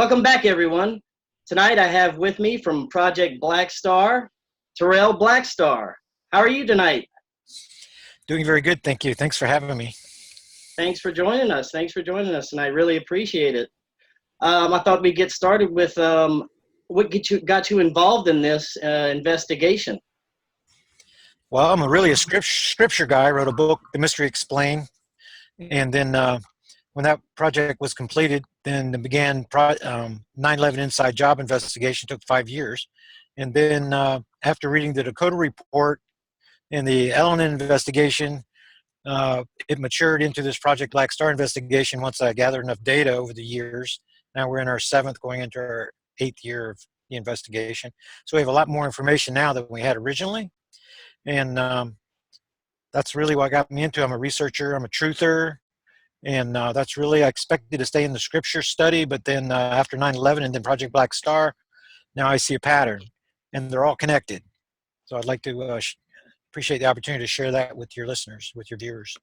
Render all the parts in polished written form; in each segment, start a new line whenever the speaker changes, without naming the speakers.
Welcome back, everyone. Tonight I have with me from Project BlackStar, Terral BlackStar. How are you tonight?
Doing very good, thank you. Thanks for having me.
Thanks for joining us. Thanks for joining us, and I really appreciate it. I thought we'd get started with what got you involved in this investigation.
Well, I'm really a scripture guy. I wrote a book, The Mystery Explained, and then when that project was completed, then it began 9/11 inside job investigation. Took 5 years, and then after reading the Dakota report and the Ellen investigation, it matured into this Project Black Star investigation. Once I gathered enough data over the years, now we're in our seventh, going into our 8th year of the investigation. So we have a lot more information now than we had originally, and that's really what got me into it. I'm a researcher, I'm a truther, and that's really, I expected to stay in the scripture study, but then after 9/11 and then Project Black Star, now I see a pattern, and they're all connected. So I'd like to appreciate the opportunity to share that with your listeners, with your viewers.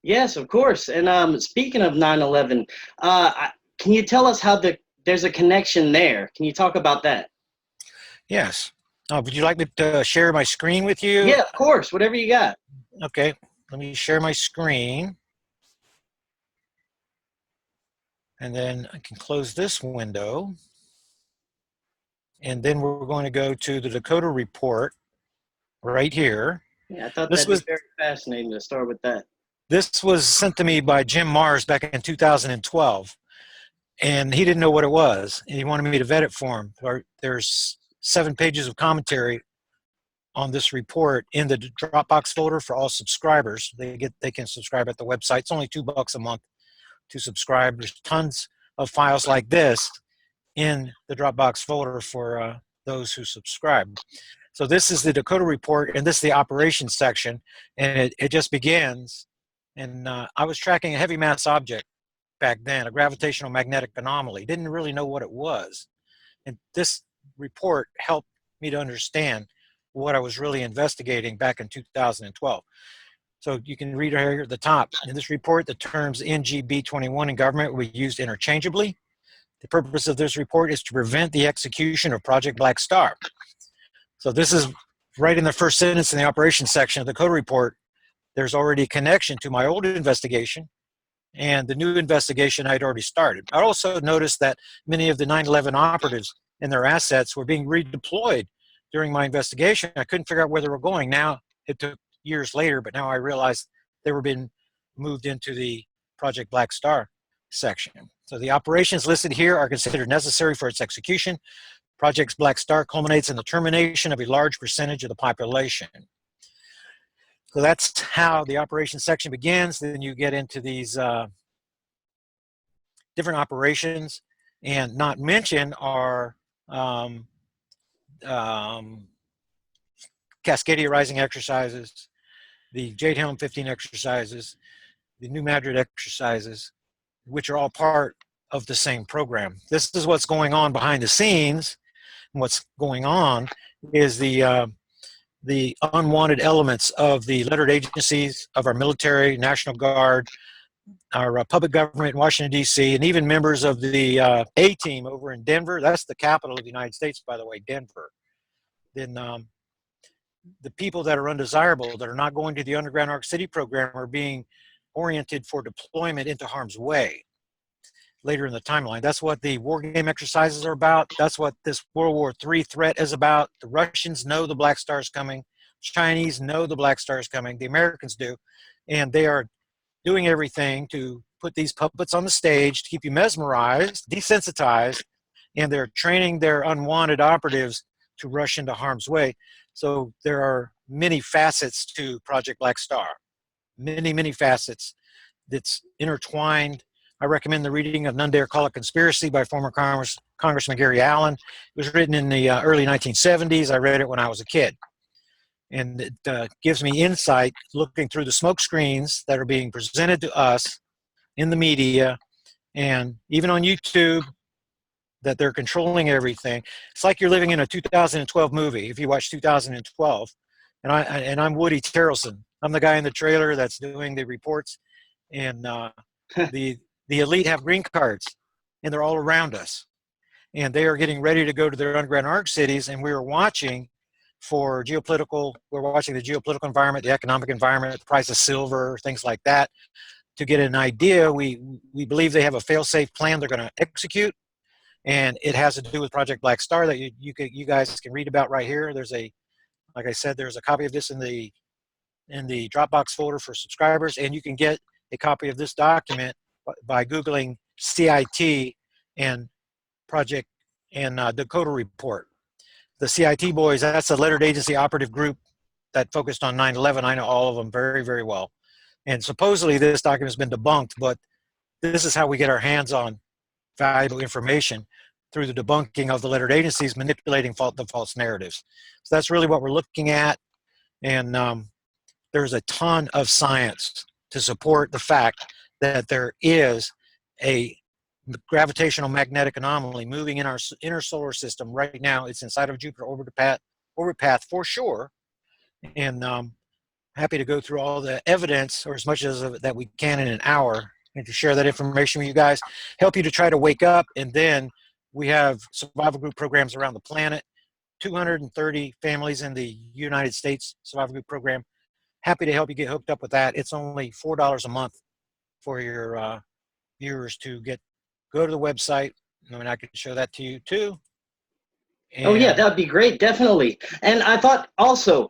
Yes, of course. And speaking of 9/11, can you tell us how there's a connection there? Can you talk about that?
Yes. Would you like me to share my screen with you?
Yeah, of course. Whatever you got.
Okay, let me share my screen. And then I can close this window. And then we're going to go to the Dakota report right here.
Yeah, I thought
This
that'd
was
be very fascinating to start with that.
this was sent to me by Jim Mars back in 2012. And he didn't know what it was, and he wanted me to vet it for him. There's 7 pages of commentary on this report in the Dropbox folder for all subscribers. They can subscribe at the website. It's only $2 a month to subscribe. There's tons of files like this in the Dropbox folder for those who subscribe. So this is the Dakota report, and this is the operations section, and it just begins. And I was tracking a heavy mass object back then, a gravitational magnetic anomaly. Didn't really know what it was. And this report helped me to understand what I was really investigating back in 2012. So you can read here at the top. In this report, the terms NGB21 in government will be used interchangeably. The purpose of this report is to prevent the execution of Project Black Star. So this is right in the first sentence in the operations section of the Dakota report. There's already a connection to my old investigation and the new investigation I'd already started. I also noticed that many of the 9/11 operatives and their assets were being redeployed during my investigation. I couldn't figure out where they were going. Now, it took years later, but now I realized they were being moved into the Project Black Star section. So the operations listed here are considered necessary for its execution. Project Black Star culminates in the termination of a large percentage of the population. So that's how the operations section begins. Then you get into these different operations, and not mentioned are Cascadia Rising exercises, the Jade Helm 15 exercises, the New Madrid exercises, which are all part of the same program. This is what's going on behind the scenes. And what's going on is the unwanted elements of the lettered agencies, of our military, National Guard, our public government in Washington, D.C., and even members of the A-team over in Denver. That's the capital of the United States, by the way, Denver. Then the people that are undesirable, that are not going to the Underground Arc City program, are being oriented for deployment into harm's way later in the timeline. That's what the war game exercises are about. That's what this World War III threat is about. The Russians know the Black Star is coming. Chinese know the Black Star is coming. The Americans do. And they are doing everything to put these puppets on the stage to keep you mesmerized, desensitized, and they're training their unwanted operatives to rush into harm's way. So there are many facets to Project Black Star, many, many facets that's intertwined. I recommend the reading of None Dare Call It Conspiracy by former Congressman Gary Allen. It was written in the early 1970s. I read it when I was a kid. And it gives me insight looking through the smoke screens that are being presented to us in the media and even on YouTube, that they're controlling everything. It's like you're living in a 2012 movie. If you watch 2012, and I'm Woody Terrelson. I'm the guy in the trailer that's doing the reports, and the elite have green cards, and they're all around us. and they are getting ready to go to their underground arc cities, and we are watching for we're watching the geopolitical environment, the economic environment, the price of silver, things like that, to get an idea. We believe they have a fail-safe plan they're going to execute, and it has to do with Project BlackStar that you guys can read about right here. Like I said, there's a copy of this in the Dropbox folder for subscribers, and you can get a copy of this document by Googling CIT and Project and Dakota Report. The CIT boys, that's a lettered agency operative group that focused on 9/11. I know all of them very, very well. And supposedly this document has been debunked, but this is how we get our hands on valuable information, through the debunking of the lettered agencies manipulating the false narratives. So that's really what we're looking at. And there's a ton of science to support the fact that there is a gravitational magnetic anomaly moving in our inner solar system right now. It's inside of Jupiter orbit path for sure. And happy to go through all the evidence, or as much as that we can, in an hour, and to share that information with you guys, help you to try to wake up. And then we have survival group programs around the planet, 230 families in the United States survival group program. Happy to help you get hooked up with that. It's only $4 a month for your viewers to go to the website. I mean, I can show that to you too.
Oh yeah, that would be great, definitely. And I thought also,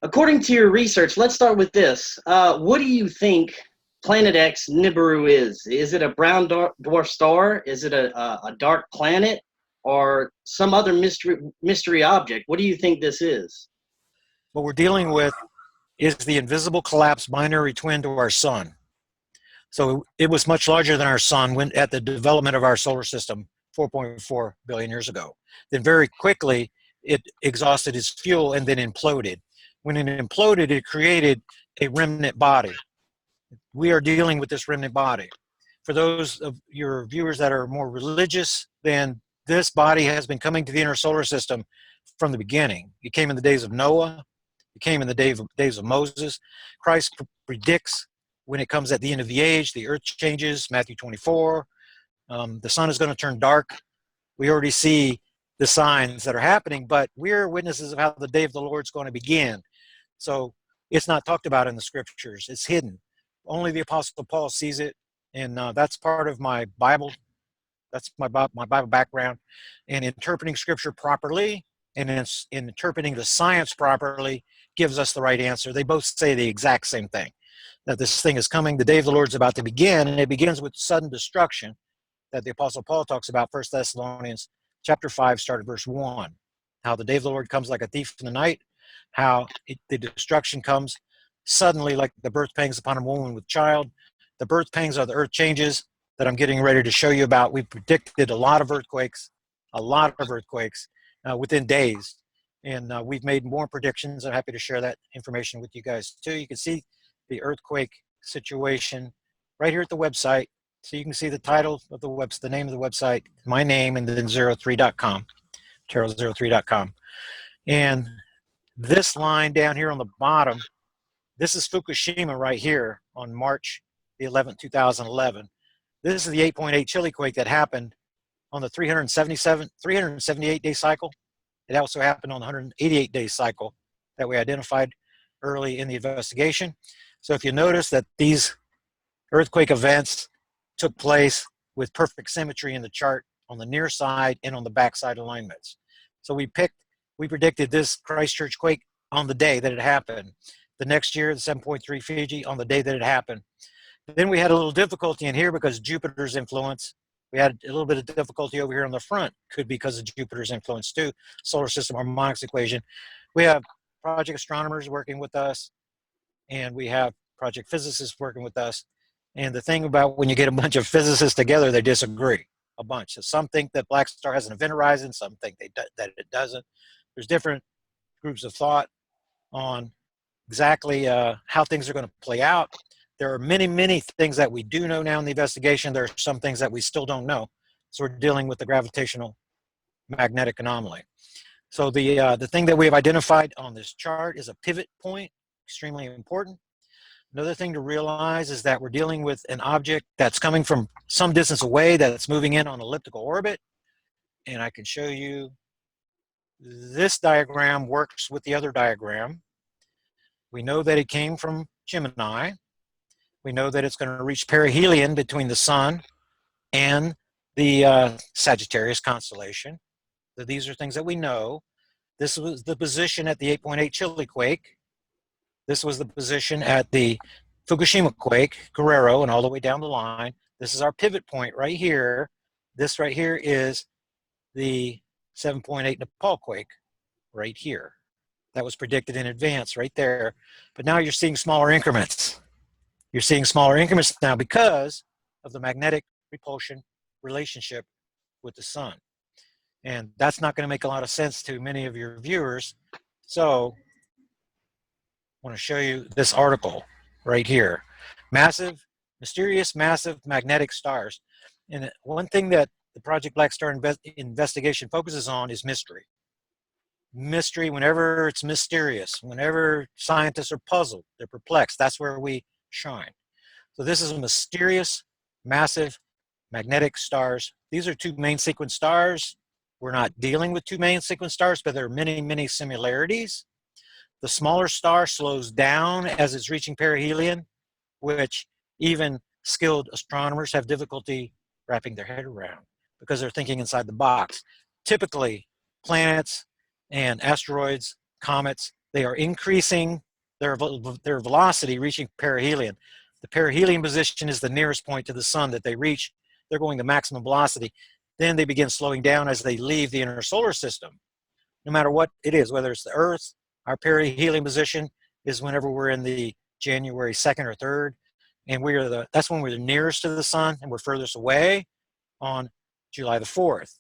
according to your research, let's start with this. What do you think Planet X Nibiru is? Is it a brown dwarf star? Is it a dark planet, or some other mystery object? What do you think this is?
What we're dealing with is the invisible collapsed binary twin to our sun. So it was much larger than our sun when at the development of our solar system 4.4 billion years ago. Then very quickly it exhausted its fuel and then imploded. When it imploded, it created a remnant body. We are dealing with this remnant body. For those of your viewers that are more religious, then this body has been coming to the inner solar system from the beginning. It came in the days of Noah. It came in the days of Moses. Christ predicts when it comes at the end of the age, the earth changes, Matthew 24. The sun is going to turn dark. We already see the signs that are happening, but we're witnesses of how the day of the Lord is going to begin. So it's not talked about in the scriptures. It's hidden. Only the Apostle Paul sees it, and that's part of my Bible. That's my Bible background. And interpreting scripture properly and in interpreting the science properly gives us the right answer. They both say the exact same thing, that this thing is coming. The day of the Lord is about to begin, and it begins with sudden destruction that the Apostle Paul talks about, 1 Thessalonians chapter 5, start at verse 1. How the day of the Lord comes like a thief in the night, how the destruction comes suddenly like the birth pangs upon a woman with child. The birth pangs are the earth changes that I'm getting ready to show you about. We predicted a lot of earthquakes within days. And we've made more predictions. I'm happy to share that information with you guys too. You can see the earthquake situation right here at the website. So you can see the title of the website, the name of the website, my name, and then 03.com, Terral03.com. And this line down here on the bottom, this is Fukushima right here on March the 11th, 2011. This is the 8.8 chili quake that happened on the 378-day cycle. It also happened on the 188-day cycle that we identified early in the investigation. So if you notice that these earthquake events took place with perfect symmetry in the chart on the near side and on the back side alignments. So we predicted this Christchurch quake on the day that it happened. The next year, the 7.3 Fiji on the day that it happened. Then we had a little difficulty in here because Jupiter's influence. We had a little bit of difficulty over here on the front, could be because of Jupiter's influence too. Solar system harmonics equation. We have project astronomers working with us, and we have project physicists working with us. And the thing about when you get a bunch of physicists together, they disagree a bunch. So some think that BlackStar has an event horizon, some think that it doesn't. There's different groups of thought on exactly how things are going to play out. There are many, many things that we do know now in the investigation. There are some things that we still don't know. So we're dealing with the gravitational magnetic anomaly. So the thing that we have identified on this chart is a pivot point, extremely important. Another thing to realize is that we're dealing with an object that's coming from some distance away, that's moving in on elliptical orbit. and I can show you this diagram works with the other diagram. We know that it came from Gemini. We know that it's going to reach perihelion between the sun and the Sagittarius constellation. So these are things that we know. This was the position at the 8.8 Chile quake. This was the position at the Fukushima quake, Guerrero, and all the way down the line. This is our pivot point right here. This right here is the 7.8 Nepal quake right here. That was predicted in advance right there. But now you're seeing smaller increments. You're seeing smaller increments now because of the magnetic repulsion relationship with the sun. And that's not going to make a lot of sense to many of your viewers. So I want to show you this article right here. Mysterious massive magnetic stars. And one thing that the Project BlackStar investigation focuses on is mystery. Mystery, whenever it's mysterious, whenever scientists are puzzled, they're perplexed, that's where we shine. So this is a mysterious, massive magnetic stars. These are two main sequence stars. We're not dealing with two main sequence stars, but there are many, many similarities. The smaller star slows down as it's reaching perihelion, which even skilled astronomers have difficulty wrapping their head around because they're thinking inside the box. Typically, planets and asteroids, comets, they are increasing their velocity reaching perihelion. The perihelion position is the nearest point to the sun that they reach. They're going to maximum velocity. Then they begin slowing down as they leave the inner solar system. No matter what it is, whether it's the Earth, our perihelion position is whenever we're in the January 2nd or 3rd, and that's when we're the nearest to the sun and we're furthest away on July the 4th.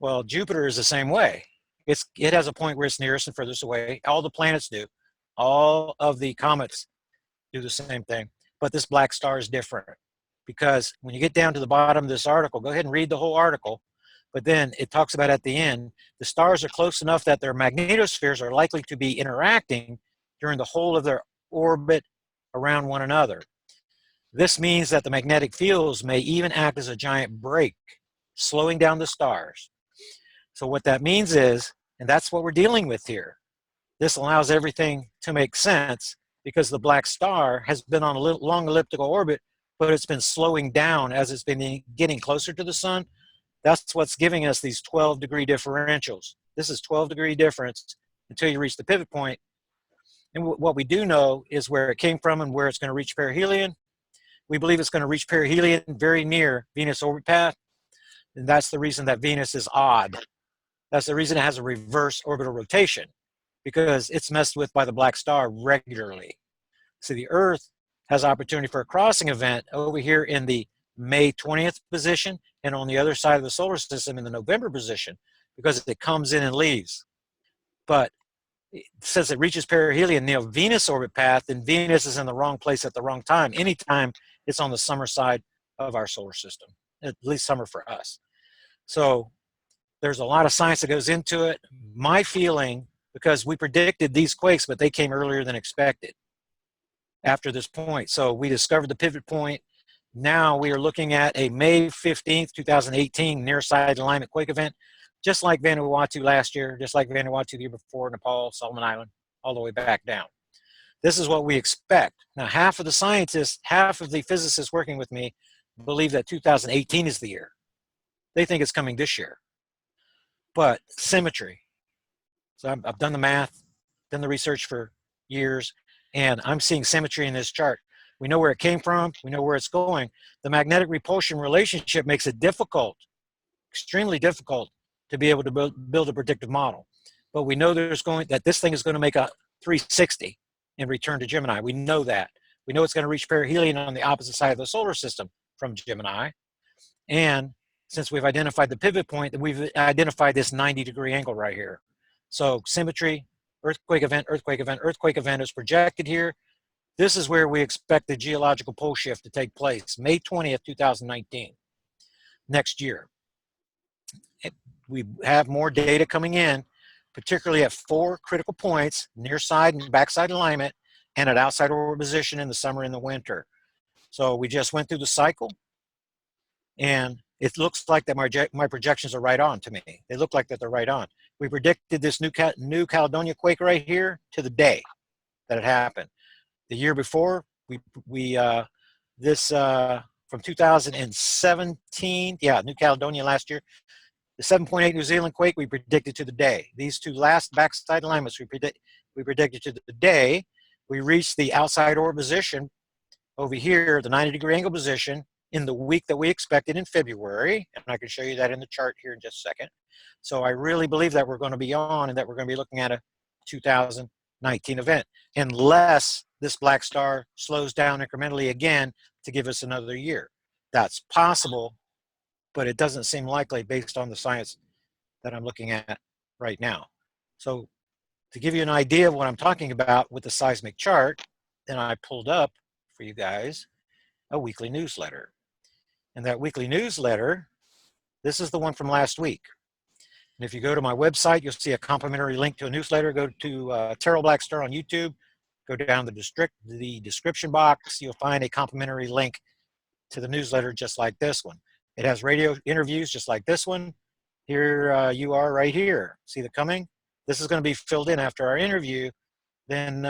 Well, Jupiter is the same way. It has a point where it's nearest and furthest away. All the planets do. All of the comets do the same thing. But this black star is different because when you get down to the bottom of this article, go ahead and read the whole article, but then it talks about at the end, the stars are close enough that their magnetospheres are likely to be interacting during the whole of their orbit around one another. This means that the magnetic fields may even act as a giant brake, slowing down the stars. So what that means is, and that's what we're dealing with here, this allows everything to make sense because the black star has been on a long elliptical orbit, but it's been slowing down as it's been getting closer to the sun. That's what's giving us these 12-degree differentials. This is 12-degree difference until you reach the pivot point. And what we do know is where it came from and where it's going to reach perihelion. We believe it's going to reach perihelion very near Venus orbit path. And that's the reason that Venus is odd. That's the reason it has a reverse orbital rotation, because it's messed with by the black star regularly. So the Earth has opportunity for a crossing event over here in the May 20th position and on the other side of the solar system in the November position because it comes in and leaves. But since it reaches perihelion near Venus orbit path, then Venus is in the wrong place at the wrong time. Anytime it's on the summer side of our solar system, at least summer for us. So there's a lot of science that goes into it. My feeling, because we predicted these quakes, but they came earlier than expected after this point. So we discovered the pivot point. Now we are looking at a May 15th, 2018 near side alignment quake event, just like Vanuatu last year, just like Vanuatu the year before, Nepal, Solomon Island, all the way back down. This is what we expect. Now, half of the scientists, half of the physicists working with me believe that 2018 is the year. They think it's coming this year. But symmetry. So I've done the math, done the research for years, and I'm seeing symmetry in this chart. We know where it came from. We know where it's going. The magnetic repulsion relationship makes it difficult, extremely difficult, to be able to build a predictive model. But we know that this thing is going to make a 360 and return to Gemini. We know that. We know it's going to reach perihelion on the opposite side of the solar system from Gemini. And since we've identified the pivot point, then we've identified this 90-degree angle right here. So symmetry, earthquake event, earthquake event, earthquake event is projected here. This is where we expect the geological pole shift to take place, May 20th, 2019, next year. We have more data coming in, particularly at 4 critical points, near side and backside alignment, and at outside orbit position in the summer and the winter. So we just went through the cycle, and it looks like that my projections are right on to me. They look like that they're right on. We predicted this New Caledonia quake right here to the day that it happened. The year before, from 2017, yeah, New Caledonia last year, the 7.8 New Zealand quake we predicted to the day. These two last backside alignments we predicted to the day. We reached the outside orbit position over here, the 90-degree angle position, in the week that we expected in February, and I can show you that in the chart here in just a second. So I really believe that we're going to be on and that we're going to be looking at a 2019 event, unless this black star slows down incrementally again to give us another year. That's possible, but it doesn't seem likely based on the science that I'm looking at right now. So to give you an idea of what I'm talking about with the seismic chart, then I pulled up for you guys a weekly newsletter. And that weekly newsletter, this is the one from last week. And if you go to my website, you'll see a complimentary link to a newsletter. Go to Terral BlackStar on YouTube, go down the description box, you'll find a complimentary link to the newsletter just like this one. It has radio interviews just like this one. Here you are right here. See the coming? This is going to be filled in after our interview. Then,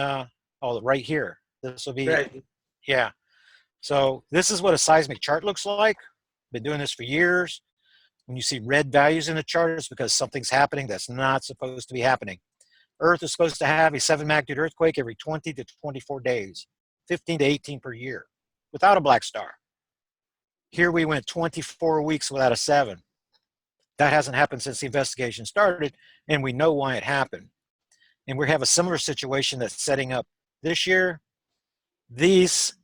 right here. This will be, right. Yeah. So this is what a seismic chart looks like. Been doing this for years. When you see red values in the chart, it's because something's happening that's not supposed to be happening. Earth is supposed to have a 7 magnitude earthquake every 20 to 24 days, 15 to 18 per year, without a black star. Here we went 24 weeks without a 7. That hasn't happened since the investigation started, and we know why it happened. And we have a similar situation that's setting up this year. This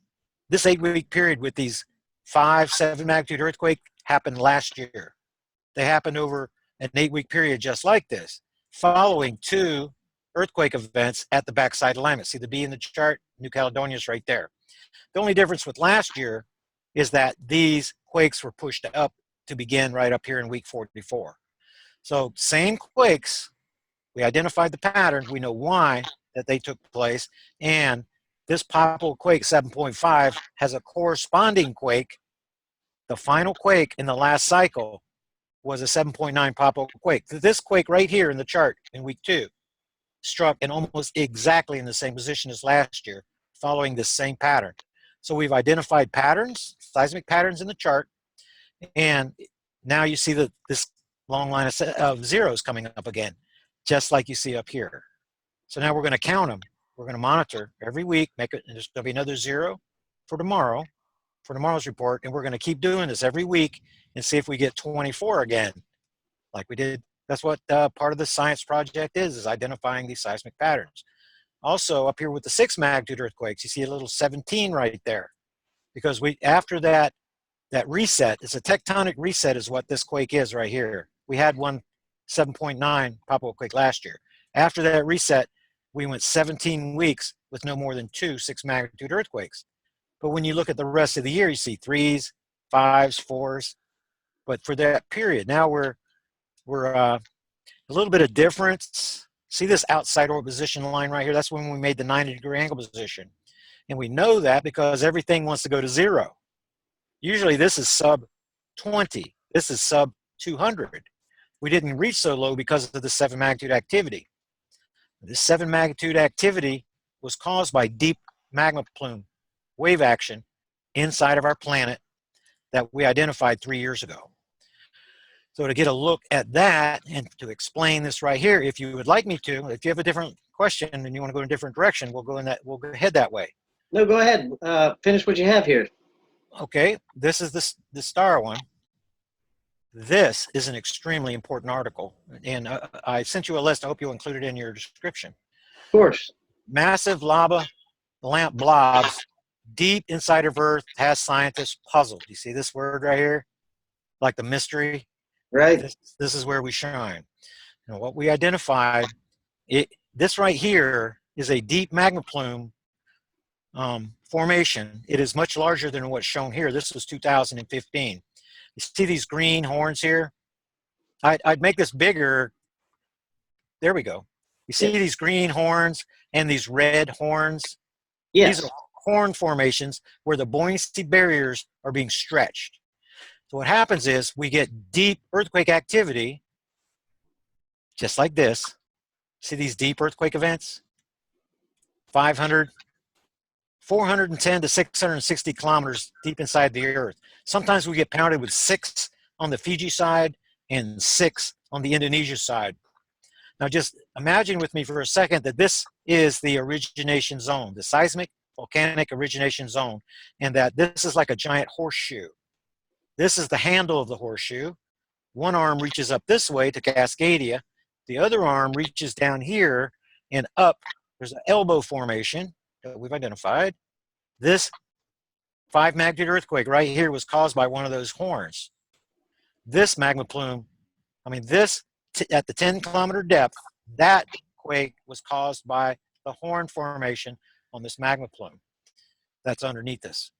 8-week period with these 5, 7 magnitude earthquake happened last year. They happened over an 8-week period just like this, following 2 earthquake events at the backside alignment. See the B in the chart? New Caledonia is right there. The only difference with last year is that these quakes were pushed up to begin right up here in week 44. So same quakes, we identified the pattern, we know why that they took place, and this powerful quake 7.5 has a corresponding quake. The final quake in the last cycle was a 7.9 powerful quake. This quake right here in the chart in week 2 struck in almost exactly in the same position as last year, following the same pattern. So we've identified patterns, seismic patterns in the chart, and now you see this long line of zeros coming up again, just like you see up here. So now we're going to count them. We're going to monitor every week, make it, and there's going to be another 0 for tomorrow, for tomorrow's report, and we're going to keep doing this every week and see if we get 24 again, like we did. That's what part of the science project is identifying these seismic patterns. Also, up here with the 6 magnitude earthquakes, you see a little 17 right there, because after that reset, it's a tectonic reset is what this quake is right here. We had one 7.9 Papua quake last year. After that reset, we went 17 weeks with no more than 2 6 magnitude earthquakes. But when you look at the rest of the year, you see 3s, 5s, 4s. But for that period, now we're a little bit of difference. See this outside orbit position line right here? That's when we made the 90-degree angle position. And we know that because everything wants to go to 0. Usually this is sub 20. This is sub 200. We didn't reach so low because of the 7 magnitude activity. This 7 magnitude activity was caused by deep magma plume wave action inside of our planet that we identified 3 years ago. So to get a look at that and to explain this right here, if you would like me to, if you have a different question and you want to go in a different direction, we'll go ahead that way.
No, go ahead. Finish what you have here.
Okay, this is the star one. This is an extremely important article, and I sent you a list. I hope you'll include it in your description.
Of course.
Massive lava lamp blobs deep inside of Earth has scientists puzzled. You see this word right here? Like the mystery?
Right.
This is where we shine. And what we identified, this right here is a deep magma plume formation. It is much larger than what's shown here. This was 2015. You see these green horns here? I'd make this bigger. There we go. You see these green horns and these red horns?
Yes.
These are horn formations where the buoyancy barriers are being stretched. So what happens is we get deep earthquake activity, just like this. See these deep earthquake events? 500, 410 to 660 kilometers deep inside the earth. Sometimes we get pounded with 6 on the Fiji side and 6 on the Indonesia side. Now just imagine with me for a second that this is the origination zone, the seismic volcanic origination zone, and that this is like a giant horseshoe. This is the handle of the horseshoe. One arm reaches up this way to Cascadia. The other arm reaches down here and up. There's an elbow formation that we've identified. This 5 magnitude earthquake right here was caused by one of those horns. This magma plume, this at the 10-kilometer depth, that quake was caused by the horn formation on this magma plume that's underneath this.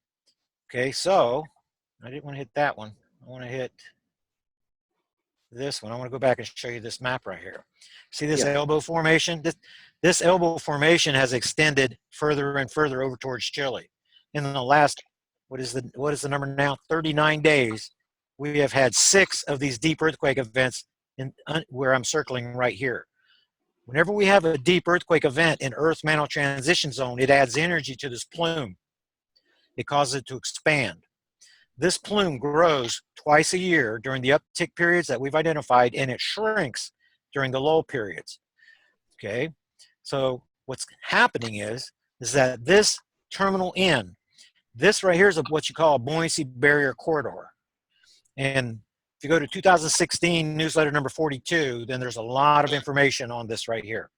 Okay, so I didn't want to hit that one. I want to hit this one. I want to go back and show you this map right here. See this elbow formation? This elbow formation has extended further and further over towards Chile. In the last, what is the number now? 39 days, we have had 6 of these deep earthquake events where I'm circling right here. Whenever we have a deep earthquake event in Earth-mantle transition zone, it adds energy to this plume. It causes it to expand. This plume grows twice a year during the uptick periods that we've identified, and it shrinks during the lull periods. Okay, so what's happening is that this terminal end, this right here is what you call a buoyancy barrier corridor. And if you go to 2016 newsletter number 42, then there's a lot of information on this right here.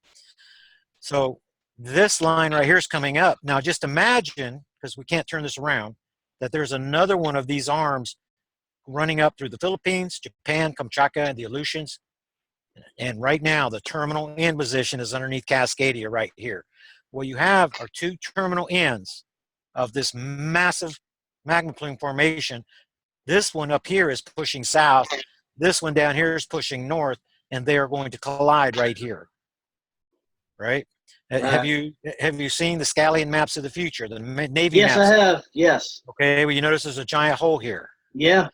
So this line right here is coming up. Now just imagine, because we can't turn this around, that there's another one of these arms running up through the Philippines, Japan, Kamchatka, and the Aleutians. And right now, the terminal end position is underneath Cascadia right here. What you have are 2 terminal ends of this massive magma plume formation. This one up here is pushing south. This one down here is pushing north, and they are going to collide right here. Right? Have you seen the Scallion maps of the future, the Navy maps?
Yes, I have. Yes.
Okay, well, you notice there's a giant hole here.
Yeah.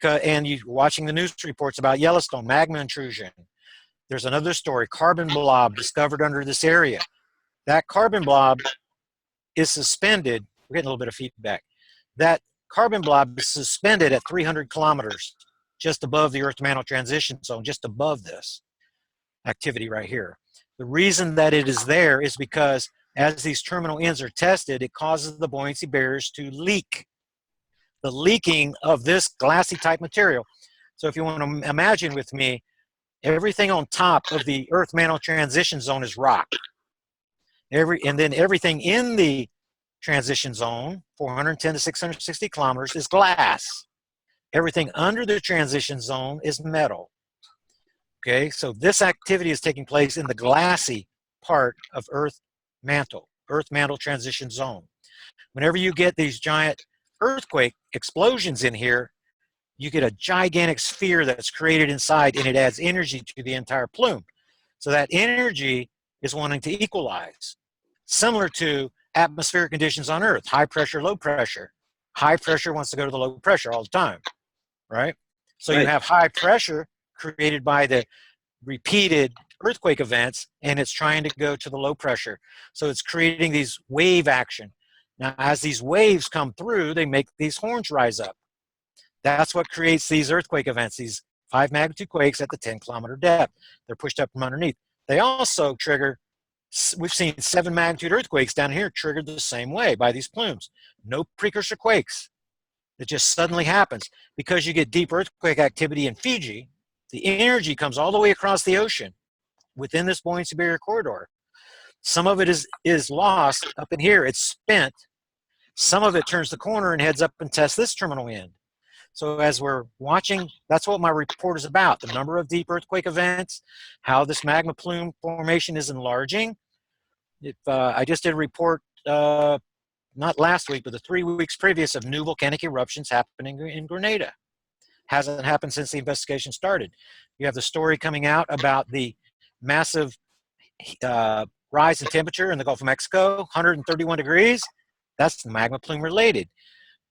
And you're watching the news reports about Yellowstone, magma intrusion. There's another story, carbon blob discovered under this area. That carbon blob is suspended. We're getting a little bit of feedback. That carbon blob is suspended at 300 kilometers just above the Earth-mantle transition zone, just above this activity right here. The reason that it is there is because as these terminal ends are tested, it causes the buoyancy barriers to leak. The leaking of this glassy type material. So if you want to imagine with me, everything on top of the Earth mantle transition zone is rock. And then everything in the transition zone, 410 to 660 kilometers, is glass. Everything under the transition zone is metal. Okay, so this activity is taking place in the glassy part of Earth mantle transition zone. Whenever you get these giant earthquake explosions in here, you get a gigantic sphere that's created inside, and it adds energy to the entire plume. So that energy is wanting to equalize, similar to atmospheric conditions on Earth, high pressure, low pressure. High pressure wants to go to the low pressure all the time, right? So you have high pressure created by the repeated earthquake events, and it's trying to go to the low pressure. So it's creating these wave action. Now, as these waves come through, they make these horns rise up. That's what creates these earthquake events, these 5 magnitude quakes at the 10-kilometer depth. They're pushed up from underneath. They also trigger, we've seen 7 magnitude earthquakes down here triggered the same way by these plumes. No precursor quakes. It just suddenly happens. Because you get deep earthquake activity in Fiji, the energy comes all the way across the ocean within this buoyancy barrier corridor. Some of it is lost up in here. It's spent. Some of it turns the corner and heads up and tests this terminal end. So as we're watching, that's what my report is about, the number of deep earthquake events, how this magma plume formation is enlarging. I just did a report, not last week, but the 3 weeks previous, of new volcanic eruptions happening in Grenada. Hasn't happened since the investigation started. You have the story coming out about the massive rise in temperature in the Gulf of Mexico, 131 degrees. That's magma plume related.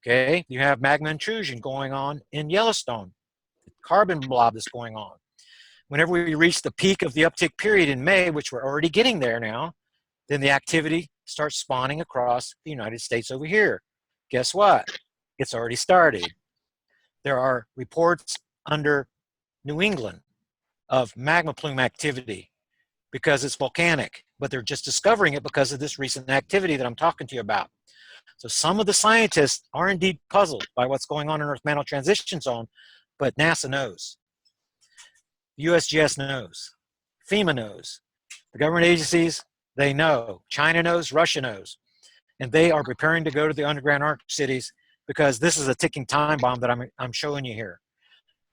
Okay, you have magma intrusion going on in Yellowstone, the carbon blob that's going on. Whenever we reach the peak of the uptick period in May, which we're already getting there now, then the activity starts spawning across the United States over here. Guess what? It's already started. There are reports under New England of magma plume activity because it's volcanic, but they're just discovering it because of this recent activity that I'm talking to you about. So some of the scientists are indeed puzzled by what's going on in Earth Mantle Transition Zone, but NASA knows. USGS knows. FEMA knows. The government agencies, they know. China knows. Russia knows. And they are preparing to go to the underground arc cities because this is a ticking time bomb that I'm showing you here.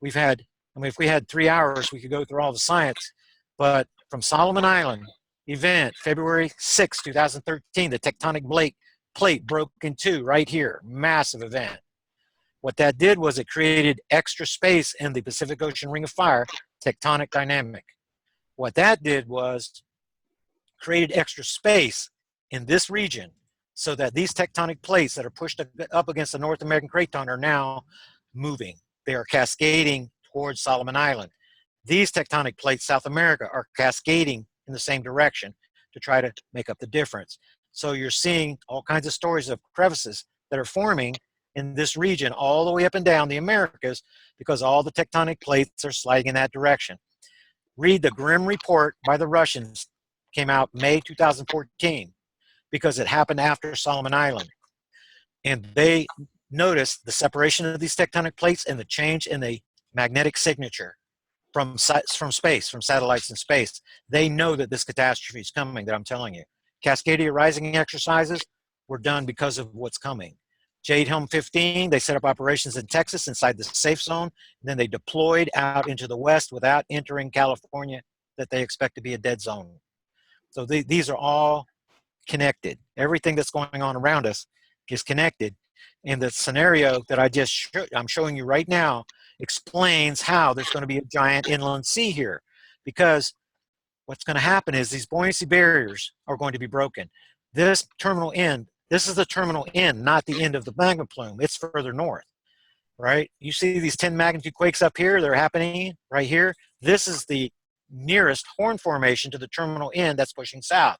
We've had, I mean, if we had 3 hours, we could go through all the science, but from Solomon Island event, February 6, 2013, the tectonic plate broke in two right here, massive event. What that did was it created extra space in the Pacific Ocean Ring of Fire, tectonic dynamic. What that did was created extra space in this region so that these tectonic plates that are pushed up against the North American craton are now moving. They are cascading towards Solomon Island. These tectonic plates, South America, are cascading in the same direction to try to make up the difference. So you're seeing all kinds of stories of crevices that are forming in this region all the way up and down the Americas because all the tectonic plates are sliding in that direction. Read the grim report by the Russians, came out May 2014, because it happened after Solomon Island. And they noticed the separation of these tectonic plates and the change in the magnetic signature from space, from satellites in space. They know that this catastrophe is coming that I'm telling you. Cascadia rising exercises were done because of what's coming. Jade Helm 15, they set up operations in Texas inside the safe zone. And then they deployed out into the west without entering California that they expect to be a dead zone. So these are all connected. Everything that's going on around us is connected. And the scenario that I'm showing you right now explains how there's going to be a giant inland sea here. Because what's going to happen is these buoyancy barriers are going to be broken. This terminal end, this is the terminal end, not the end of the magma plume. It's further north, right? You see these 10 magnitude quakes up here, they're happening right here. This is the nearest horn formation to the terminal end that's pushing south.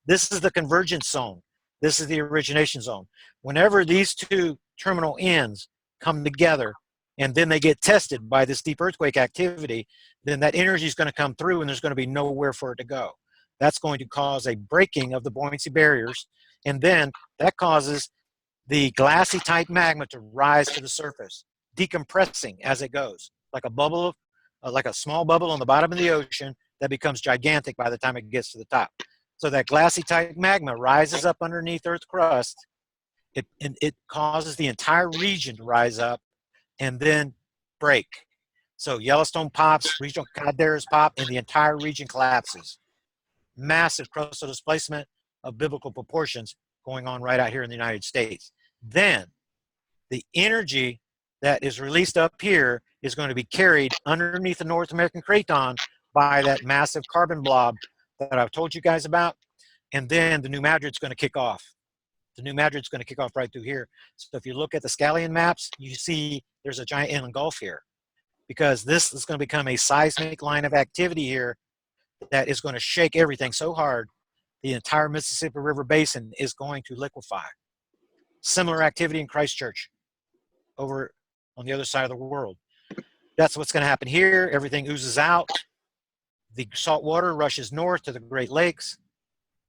This is the convergence zone. This is the origination zone. Whenever these two terminal ends come together and then they get tested by this deep earthquake activity, then that energy is going to come through and there's going to be nowhere for it to go. That's going to cause a breaking of the buoyancy barriers, and then that causes the glassy type magma to rise to the surface, decompressing as it goes, like a bubble, like a small bubble on the bottom of the ocean that becomes gigantic by the time it gets to the top. So that glassy type magma rises up underneath Earth's crust. It causes the entire region to rise up and then break. So Yellowstone pops, regional calderas pop, and the entire region collapses. Massive crustal displacement of biblical proportions going on right out here in the United States. Then the energy that is released up here is going to be carried underneath the North American craton by that massive carbon blob that I've told you guys about. And then the New Madrid's going to kick off. The New Madrid's going to kick off right through here. So if you look at the scallion maps, you see there's a giant inland gulf here, because this is going to become a seismic line of activity here that is going to shake everything so hard, the entire Mississippi River Basin is going to liquefy. Similar activity in Christchurch over on the other side of the world. That's what's going to happen here. Everything oozes out. The salt water rushes north to the Great Lakes.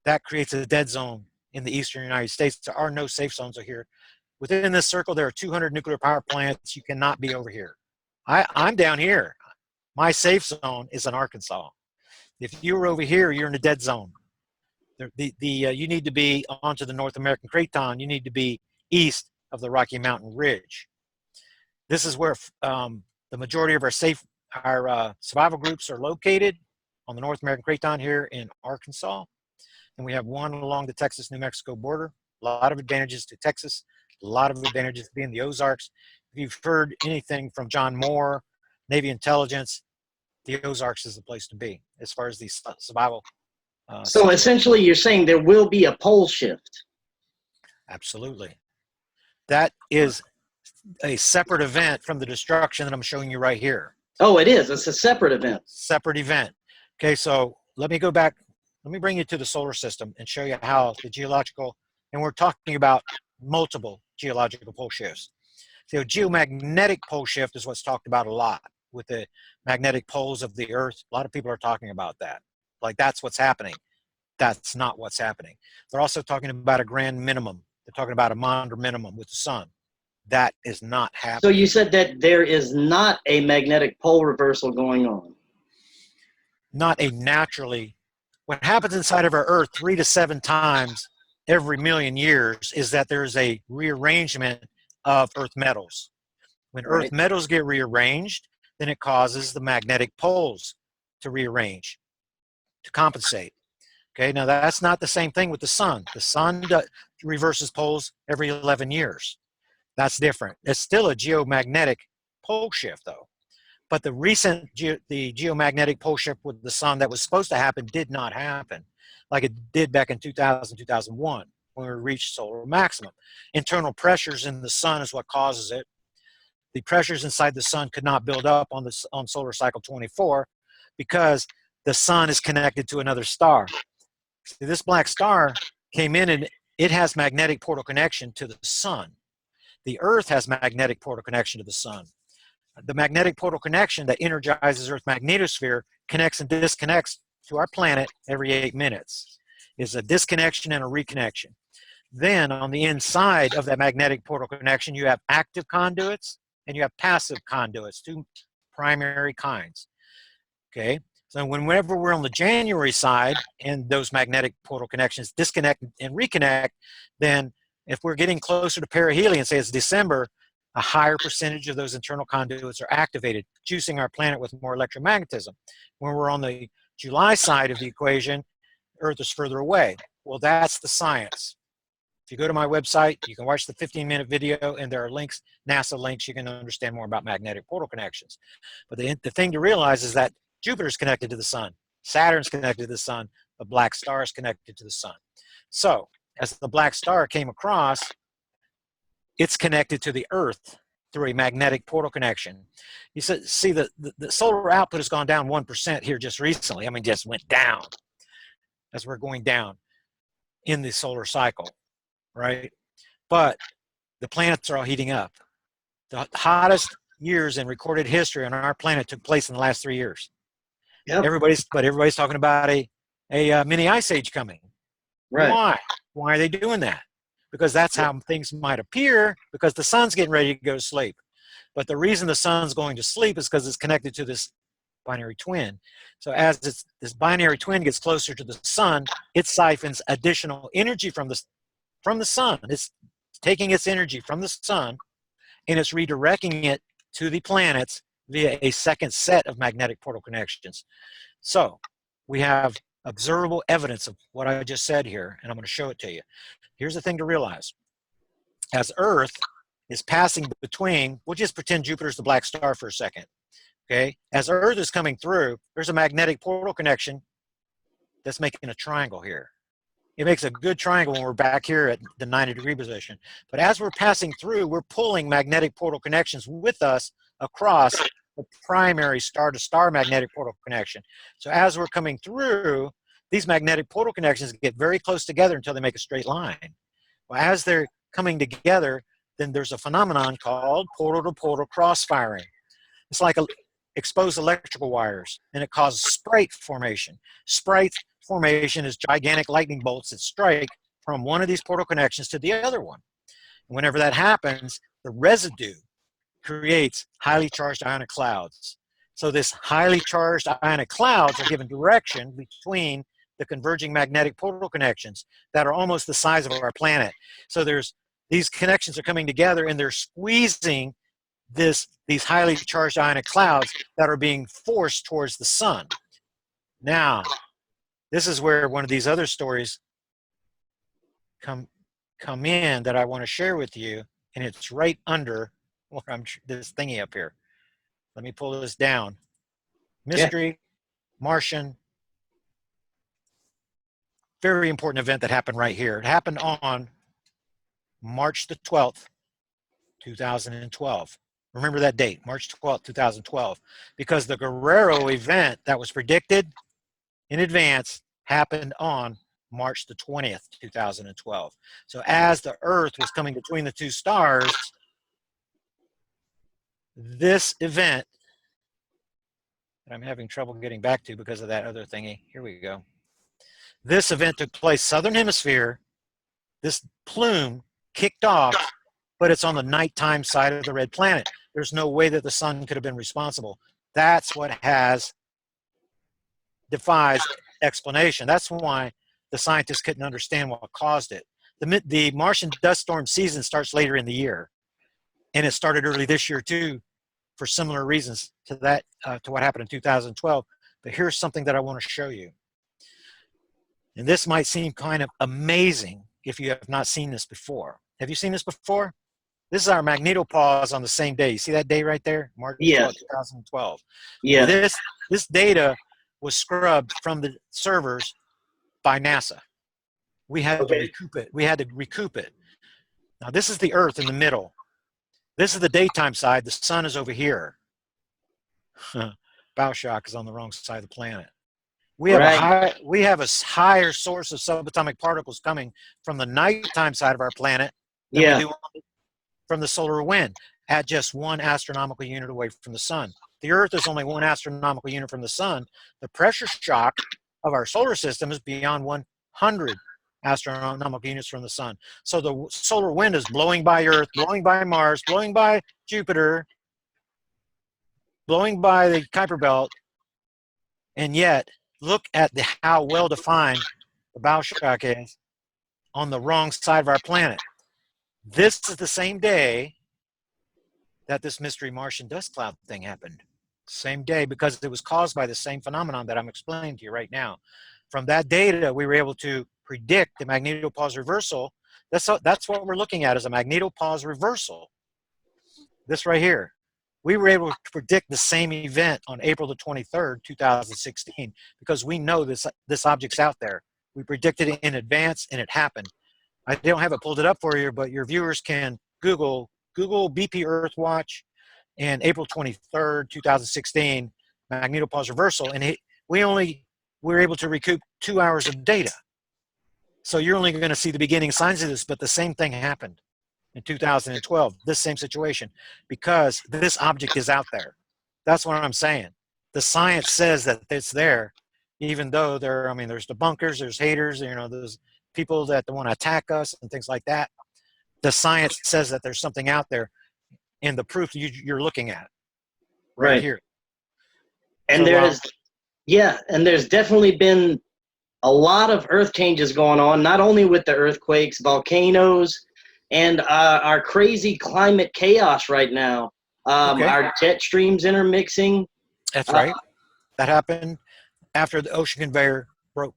That creates a dead zone in the eastern United States. There are no safe zones here. Within this circle, there are 200 nuclear power plants. You cannot be over here. I'm down here. My safe zone is in Arkansas. If you're over here, you're in a dead zone. You need to be onto the North American craton. You need to be east of the Rocky Mountain Ridge. This is where the majority of our survival groups are located, on the North American craton here in Arkansas. And we have one along the Texas-New Mexico border. A lot of advantages to Texas, a lot of advantages to being the Ozarks. If you've heard anything from John Moore, Navy intelligence, the Ozarks is the place to be as far as the survival.
So essentially, you're saying there will be a pole shift.
Absolutely. That is a separate event from the destruction that I'm showing you right here.
Oh, it is. It's a separate event.
Separate event. Okay, so let me go back. Let me bring you to the solar system and show you how the geological, and we're talking about multiple geological pole shifts. So geomagnetic pole shift is what's talked about a lot with the magnetic poles of the Earth. A lot of people are talking about that. Like that's what's happening. That's not what's happening. They're also talking about a grand minimum. They're talking about a Maunder minimum with the sun. That is not
So you
happening.
said that there is not a magnetic pole reversal going on.
Not a naturally, what happens inside of our Earth 3 to 7 times every million years is that there's a rearrangement of Earth metals. When Earth
Right.
metals get rearranged, then it causes the magnetic poles to rearrange, to compensate. Okay, now that's not the same thing with the sun. The sun reverses poles every 11 years. That's different. It's still a geomagnetic pole shift, though. But the recent the geomagnetic pole shift with the sun that was supposed to happen did not happen, like it did back in 2000, 2001, when we reached solar maximum. Internal pressures in the sun is what causes it. The pressures inside the sun could not build up on solar cycle 24 because the sun is connected to another star. See, this black star came in and it has magnetic portal connection to the sun. The Earth has magnetic portal connection to the sun. The magnetic portal connection that energizes Earth's magnetosphere connects and disconnects to our planet every 8 minutes. It's a disconnection and a reconnection. Then on the inside of that magnetic portal connection, you have active conduits and you have passive conduits, two primary kinds. Okay, so whenever we're on the January side and those magnetic portal connections disconnect and reconnect, then if we're getting closer to perihelion, say it's December, a higher percentage of those internal conduits are activated, juicing our planet with more electromagnetism. When we're on the July side of the equation, Earth is further away. Well, that's the science. If you go to my website, you can watch the 15-minute video, and there are links, NASA links, you can understand more about magnetic portal connections. But the thing to realize is that Jupiter's connected to the sun, Saturn's connected to the sun, the black star is connected to the sun. So as the black star came across, it's connected to the Earth through a magnetic portal connection. You see the solar output has gone down 1% here just recently. I mean, just went down as we're going down in the solar cycle, right? But the planets are all heating up. The hottest years in recorded history on our planet took place in the last 3 years.
Yep.
Everybody's talking about a mini ice age coming.
Right.
Why are they doing that? Because that's how things might appear, because the sun's getting ready to go to sleep. But the reason the sun's going to sleep is because it's connected to this binary twin. So as this binary twin gets closer to the sun, it siphons additional energy from the sun. It's taking its energy from the sun and it's redirecting it to the planets via a second set of magnetic portal connections. So we have observable evidence of what I just said here, and I'm going to show it to you. Here's the thing to realize. As Earth is passing between, we'll just pretend Jupiter's the black star for a second, okay? As Earth is coming through, there's a magnetic portal connection that's making a triangle here. It makes a good triangle when we're back here at the 90-degree position. But as we're passing through, we're pulling magnetic portal connections with us across the primary star-to-star magnetic portal connection. So as we're coming through, these magnetic portal connections get very close together until they make a straight line. Well, as they're coming together, then there's a phenomenon called portal-to-portal cross-firing. It's like exposed electrical wires, and it causes sprite formation. Sprite formation is gigantic lightning bolts that strike from one of these portal connections to the other one. And whenever that happens, the residue creates highly charged ionic clouds. So this highly charged ionic clouds are given direction between the converging magnetic portal connections that are almost the size of our planet. So these connections are coming together and they're squeezing these highly charged ionic clouds that are being forced towards the sun. Now, this is where one of these other stories come in that I want to share with you, and it's right under this thingy up here. Let me pull this down. Mystery, Martian, very important event that happened right here. It happened on March the 12th, 2012. Remember that date, March 12th, 2012, because the Guerrero event that was predicted in advance happened on March the 20th, 2012. So as the Earth was coming between the two stars, this event that I'm having trouble getting back to because of that other thingy, here we go. This event took place southern hemisphere. This plume kicked off, but it's on the nighttime side of the red planet. There's no way that the sun could have been responsible. That's what defies explanation. That's why the scientists couldn't understand what caused it. The Martian dust storm season starts later in the year, and it started early this year too, for similar reasons to that to what happened in 2012. But here's something that I want to show you, and this might seem kind of amazing if you have not seen this before. Have you seen this before? This is our magnetopause on the same day. You see that day right there, March 12, 2012.
Yeah.
This data was scrubbed from the servers by NASA. We had to recoup it. We had to recoup it. Now this is the Earth in the middle. This is the daytime side. The sun is over here. Bow shock is on the wrong side of the planet. We have a higher source of subatomic particles coming from the nighttime side of our planet than we do from the solar wind, at just 1 astronomical unit away from the sun. The Earth is only 1 astronomical unit from the sun. The pressure shock of our solar system is beyond 100 astronomical units from the sun. So the solar wind is blowing by Earth, blowing by Mars, blowing by Jupiter, blowing by the Kuiper Belt, and yet look at how well defined the bow shock is on the wrong side of our planet. This is the same day that this mystery Martian dust cloud thing happened. Same day, because it was caused by the same phenomenon that I'm explaining to you right now. From that data, we were able to predict the magnetopause reversal. That's what we're looking at, is a magnetopause reversal. This right here. We were able to predict the same event on April the 23rd, 2016, because we know this object's out there. We predicted it in advance, and it happened. I don't have it pulled it up for you, but your viewers can Google BP Earthwatch and April 23rd, 2016 magnetopause reversal, and we were able to recoup 2 hours of data. So you're only going to see the beginning signs of this, but the same thing happened in 2012, this same situation, because this object is out there. That's what I'm saying. The science says that it's there, even though there's debunkers, there's haters, there's people that want to attack us and things like that. The science says that there's something out there, and the proof you're looking at right here.
And and there's definitely been a lot of earth changes going on, not only with the earthquakes, volcanoes, and our crazy climate chaos right now. Our jet streams intermixing.
That's right. That happened after the ocean conveyor broke.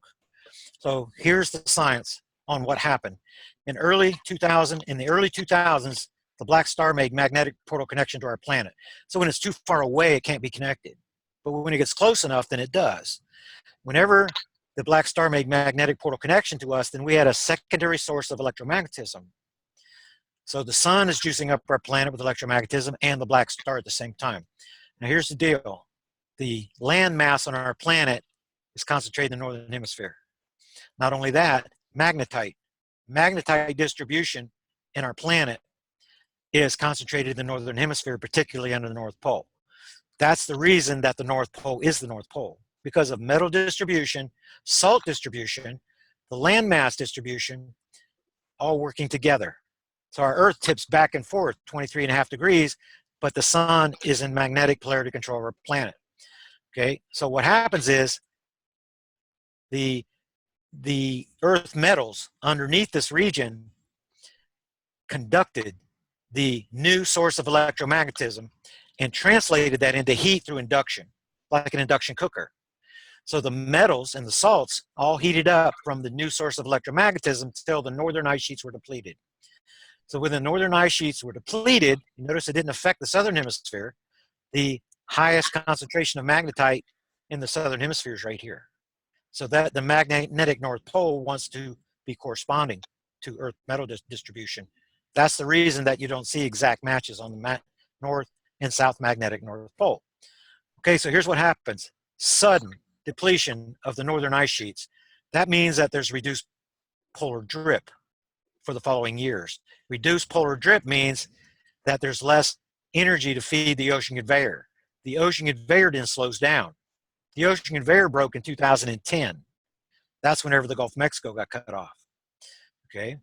So here's the science on what happened. In the early 2000s, the black star made magnetic portal connection to our planet. So when it's too far away, it can't be connected. But when it gets close enough, then it does. Whenever the black star made magnetic portal connection to us, then we had a secondary source of electromagnetism. So the sun is juicing up our planet with electromagnetism and the black star at the same time. Now here's the deal. The land mass on our planet is concentrated in the northern hemisphere. Not only that, magnetite distribution in our planet is concentrated in the northern hemisphere, particularly under the North Pole. That's the reason that the North Pole is the North Pole, because of metal distribution, salt distribution, the landmass distribution, all working together. So our Earth tips back and forth 23.5 degrees, but the sun is in magnetic polarity control of our planet. Okay, so what happens is the Earth metals underneath this region conducted the new source of electromagnetism and translated that into heat through induction, like an induction cooker. So the metals and the salts all heated up from the new source of electromagnetism until the northern ice sheets were depleted. So when the northern ice sheets were depleted, you notice it didn't affect the southern hemisphere. The highest concentration of magnetite in the southern hemisphere is right here. So that the magnetic North Pole wants to be corresponding to Earth metal distribution. That's the reason that you don't see exact matches on the north and south magnetic north pole. Okay, so here's what happens. Sudden depletion of the northern ice sheets. That means that there's reduced polar drip for the following years. Reduced polar drip means that there's less energy to feed the ocean conveyor. The ocean conveyor then slows down. The ocean conveyor broke in 2010. That's whenever the Gulf of Mexico got cut off. Okay,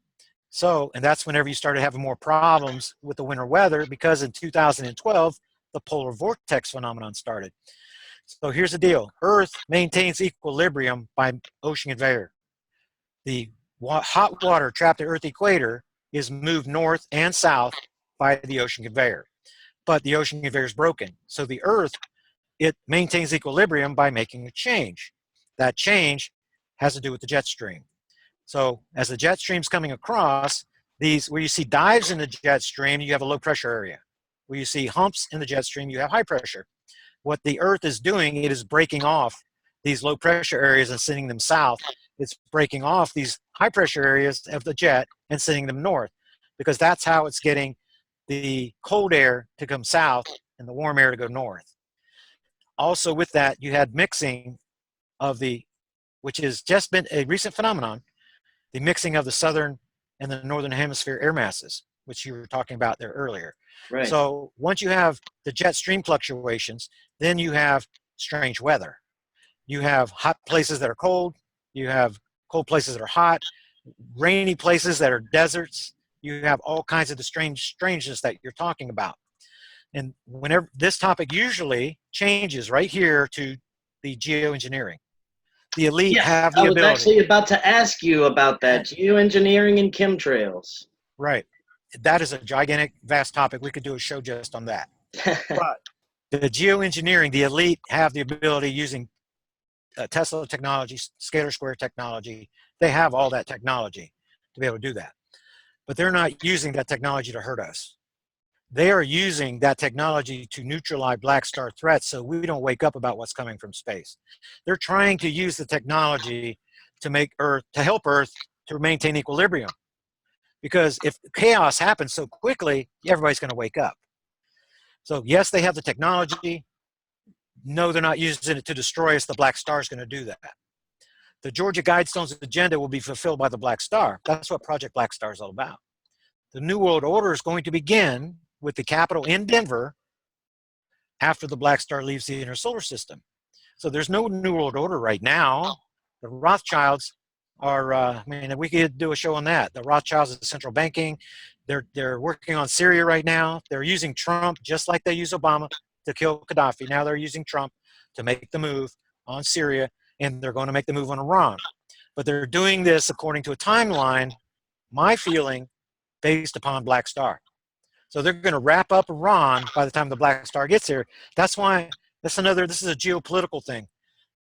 so, and that's whenever you started having more problems with the winter weather, because in 2012, the polar vortex phenomenon started. So here's the deal. Earth maintains equilibrium by ocean conveyor. The hot water trapped at Earth equator is moved north and south by the ocean conveyor. But the ocean conveyor is broken. So the Earth, it maintains equilibrium by making a change. That change has to do with the jet stream. So as the jet stream's coming across, these, where you see dives in the jet stream, you have a low pressure area. Where you see humps in the jet stream, you have high pressure. What the Earth is doing, it is breaking off these low pressure areas and sending them south. It's breaking off these high pressure areas of the jet and sending them north, because that's how it's getting the cold air to come south and the warm air to go north. Also with that, you had mixing of the, which has just been a recent phenomenon, the mixing of the southern and the northern hemisphere air masses, which you were talking about there earlier.
Right.
So once you have the jet stream fluctuations, then you have strange weather. You have hot places that are cold. You have cold places that are hot, rainy places that are deserts. You have all kinds of the strangeness that you're talking about. And whenever this topic usually changes right here to the geoengineering. The elite have the
I was
ability.
actually about to ask you about that, geoengineering and chemtrails.
Right. That is a gigantic, vast topic. We could do a show just on that. But the geoengineering, the elite have the ability using Tesla technology, scalar square technology. They have all that technology to be able to do that. But they're not using that technology to hurt us. They are using that technology to neutralize black star threats so we don't wake up about what's coming from space. They're trying to use the technology to make Earth, to help Earth to maintain equilibrium. Because if chaos happens so quickly, everybody's going to wake up. So yes, they have the technology. No, they're not using it to destroy us. The black star is going to do that. The Georgia Guidestones agenda will be fulfilled by the black star. That's what Project Black Star is all about. The New World Order is going to begin with the capital in Denver after the black star leaves the inner solar system. So there's no New World Order right now. The Rothschilds are, I mean, we could do a show on that. The Rothschilds is central banking. They're working on Syria right now. They're using Trump just like they used Obama to kill Gaddafi. Now they're using Trump to make the move on Syria, and they're going to make the move on Iran. But they're doing this according to a timeline, my feeling, based upon Black Star. So they're going to wrap up Iran by the time the Black Star gets here. That's why this is a geopolitical thing,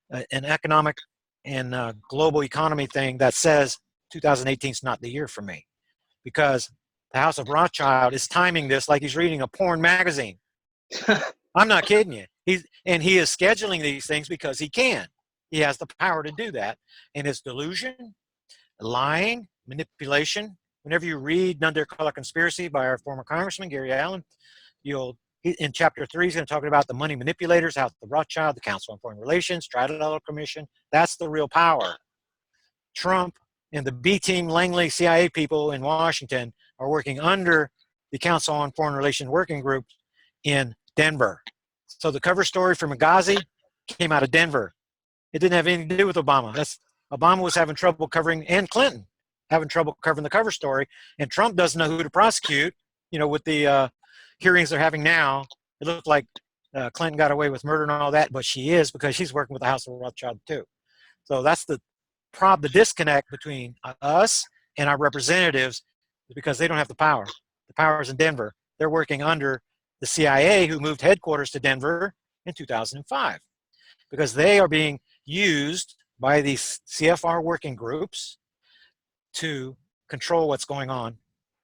an economic and global economy thing that says 2018 is not the year for me, because the House of Rothschild is timing this like he's reading a porn magazine. I'm not kidding you. He is scheduling these things because he can. He has the power to do that. And it's delusion, lying, manipulation. Whenever you read None Dare Call It Conspiracy by our former Congressman, Gary Allen, in chapter 3, he's going to talk about the money manipulators, how the Rothschild, the Council on Foreign Relations, Trilateral Commission, that's the real power. Trump and the B-team Langley CIA people in Washington are working under the Council on Foreign Relations Working Group in Denver. So the cover story for Benghazi came out of Denver. It didn't have anything to do with Obama. Obama was having trouble covering, and Clinton having trouble covering the cover story, and Trump doesn't know who to prosecute. With the hearings they're having now, it looked like Clinton got away with murder and all that, but she is, because she's working with the House of Rothschild too. So that's the disconnect between us and our representatives, because they don't have the power. The power is in Denver. They're working under the CIA, who moved headquarters to Denver in 2005, because they are being used by these CFR working groups to control what's going on.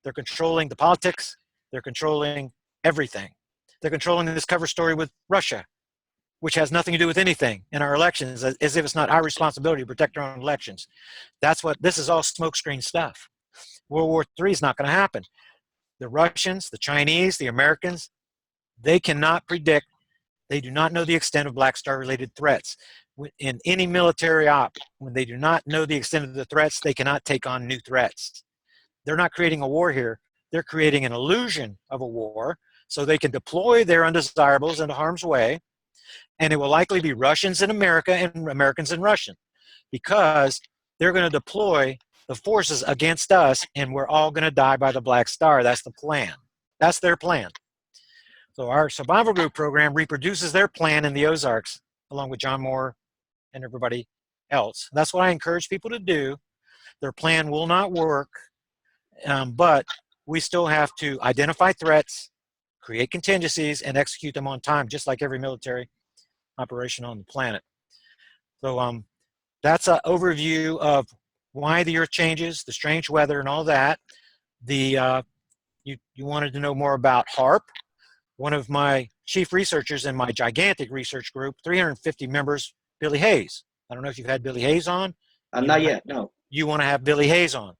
They're controlling the politics. They're controlling everything. They're controlling this cover story with Russia, which has nothing to do with anything in our elections, as if it's not our responsibility to protect our own elections. This is all smokescreen stuff. World War III is not going to happen. The Russians, the Chinese, the Americans, they cannot predict, they do not know the extent of BlackStar related threats. In any military op, when they do not know the extent of the threats, they cannot take on new threats. They're not creating a war here. They're creating an illusion of a war so they can deploy their undesirables into harm's way, and it will likely be Russians in America and Americans in Russia, because they're going to deploy the forces against us, and we're all going to die by the Black Star. That's the plan. That's their plan. So our survival group program reproduces their plan in the Ozarks, along with John Moore and everybody else. That's what I encourage people to do. Their plan will not work, but we still have to identify threats, create contingencies, and execute them on time, just like every military operation on the planet. So that's an overview of why the Earth changes, the strange weather, and all that. You wanted to know more about HARP. One of my chief researchers in my gigantic research group, 350 members, Billy Hayes. I don't know if you've had Billy Hayes on.
Not yet, no.
You want to have Billy Hayes on.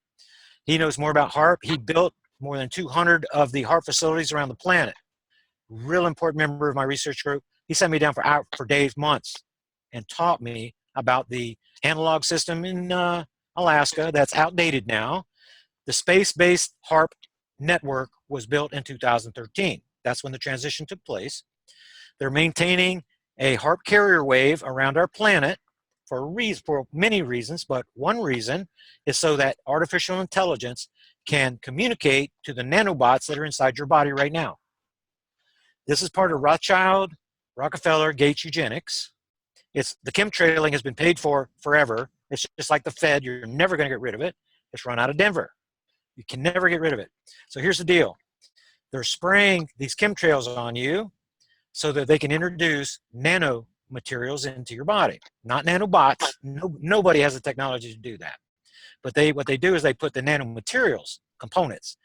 He knows more about HARP. He built more than 200 of the HARP facilities around the planet. Real important member of my research group. He sent me down for days, months, and taught me about the analog system in Alaska that's outdated now. The space-based HARP network was built in 2013. That's when the transition took place. They're maintaining a HARP carrier wave around our planet for many reasons, but one reason is so that artificial intelligence can communicate to the nanobots that are inside your body right now. This is part of Rothschild, Rockefeller, Gates eugenics. The chemtrailing has been paid for forever. It's just like the Fed. You're never going to get rid of it. It's run out of Denver. You can never get rid of it. So here's the deal. They're spraying these chemtrails on you so that they can introduce nanomaterials into your body. Not nanobots. Nobody has the technology to do that. But what they do is they put the nanomaterials, components.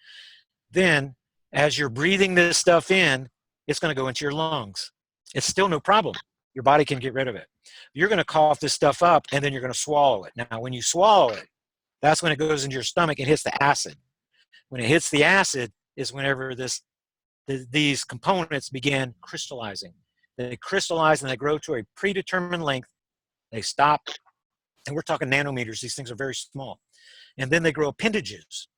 Then, as you're breathing this stuff in, it's going to go into your lungs. It's still no problem. Your body can get rid of it. You're going to cough this stuff up, and then you're going to swallow it. Now, when you swallow it, that's when it goes into your stomach and hits the acid. When it hits the acid is whenever these components begin crystallizing. They crystallize and they grow to a predetermined length. They stop, and we're talking nanometers. These things are very small. And then they grow appendages.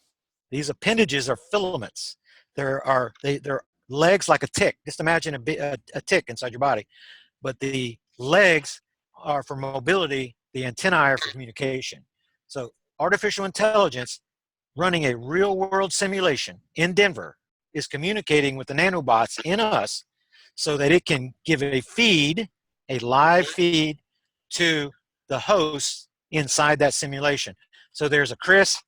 These appendages are filaments. They're legs like a tick. Just imagine a tick inside your body. But the legs are for mobility. The antennae are for communication. So artificial intelligence running a real-world simulation in Denver is communicating with the nanobots in us so that it can give a live feed to the hosts inside that simulation. So there's a Chris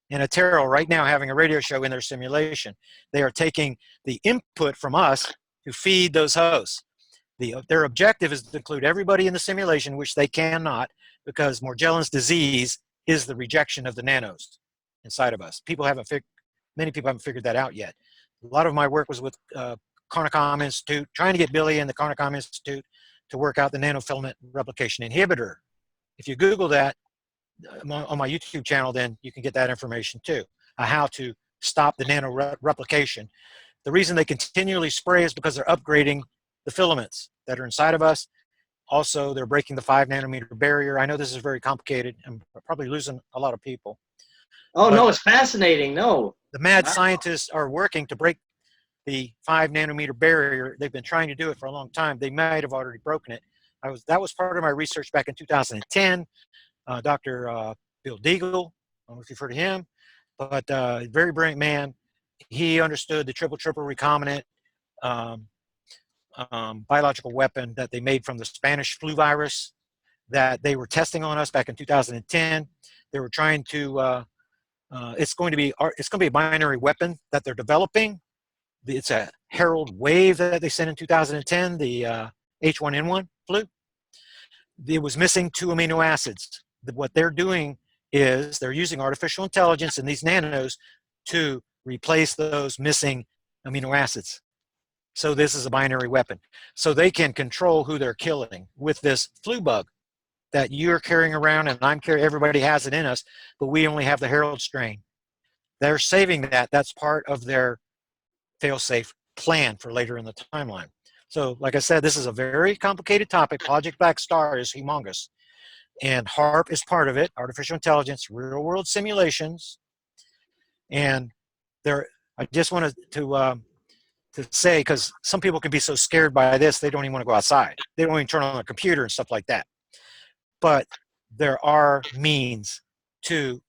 and a Terral right now having a radio show in their simulation. They are taking the input from us to feed those hosts. Their objective is to include everybody in the simulation, which they cannot, because Morgellons disease is the rejection of the nanos inside of us. Many people haven't figured that out yet. A lot of my work was with Carnicom Institute, trying to get Billy and the Carnicom Institute to work out the nanofilament replication inhibitor. If you Google that on my YouTube channel, then you can get that information too, how to stop the nano replication. The reason they continually spray is because they're upgrading the filaments that are inside of us. Also, they're breaking the 5 nanometer barrier. I know this is very complicated. I'm probably losing a lot of people.
Oh, no, it's fascinating. No.
The mad scientists are working to break the 5 nanometer barrier. They've been trying to do it for a long time. They might have already broken it. That was part of my research back in 2010. Dr. Bill Deagle, I don't know if you've heard of him, but very brilliant man. He understood the triple recombinant biological weapon that they made from the Spanish flu virus that they were testing on us back in 2010. They were trying to it's going to be a binary weapon that they're developing. It's a Herald wave that they sent in 2010, the H1N1 flu. It was missing 2 amino acids. What they're doing is they're using artificial intelligence in these nanos to replace those missing amino acids. So this is a binary weapon. So they can control who they're killing with this flu bug that you're carrying around, and I'm carrying. Everybody has it in us, but we only have the Herald strain. They're saving that. That's part of their fail-safe plan for later in the timeline. So, like I said, this is a very complicated topic. Project BlackStar is humongous, and HARP is part of it, artificial intelligence, real-world simulations, and there. I just wanted to say, because some people can be so scared by this, they don't even want to go outside. They don't even turn on their computer and stuff like that. But there are means to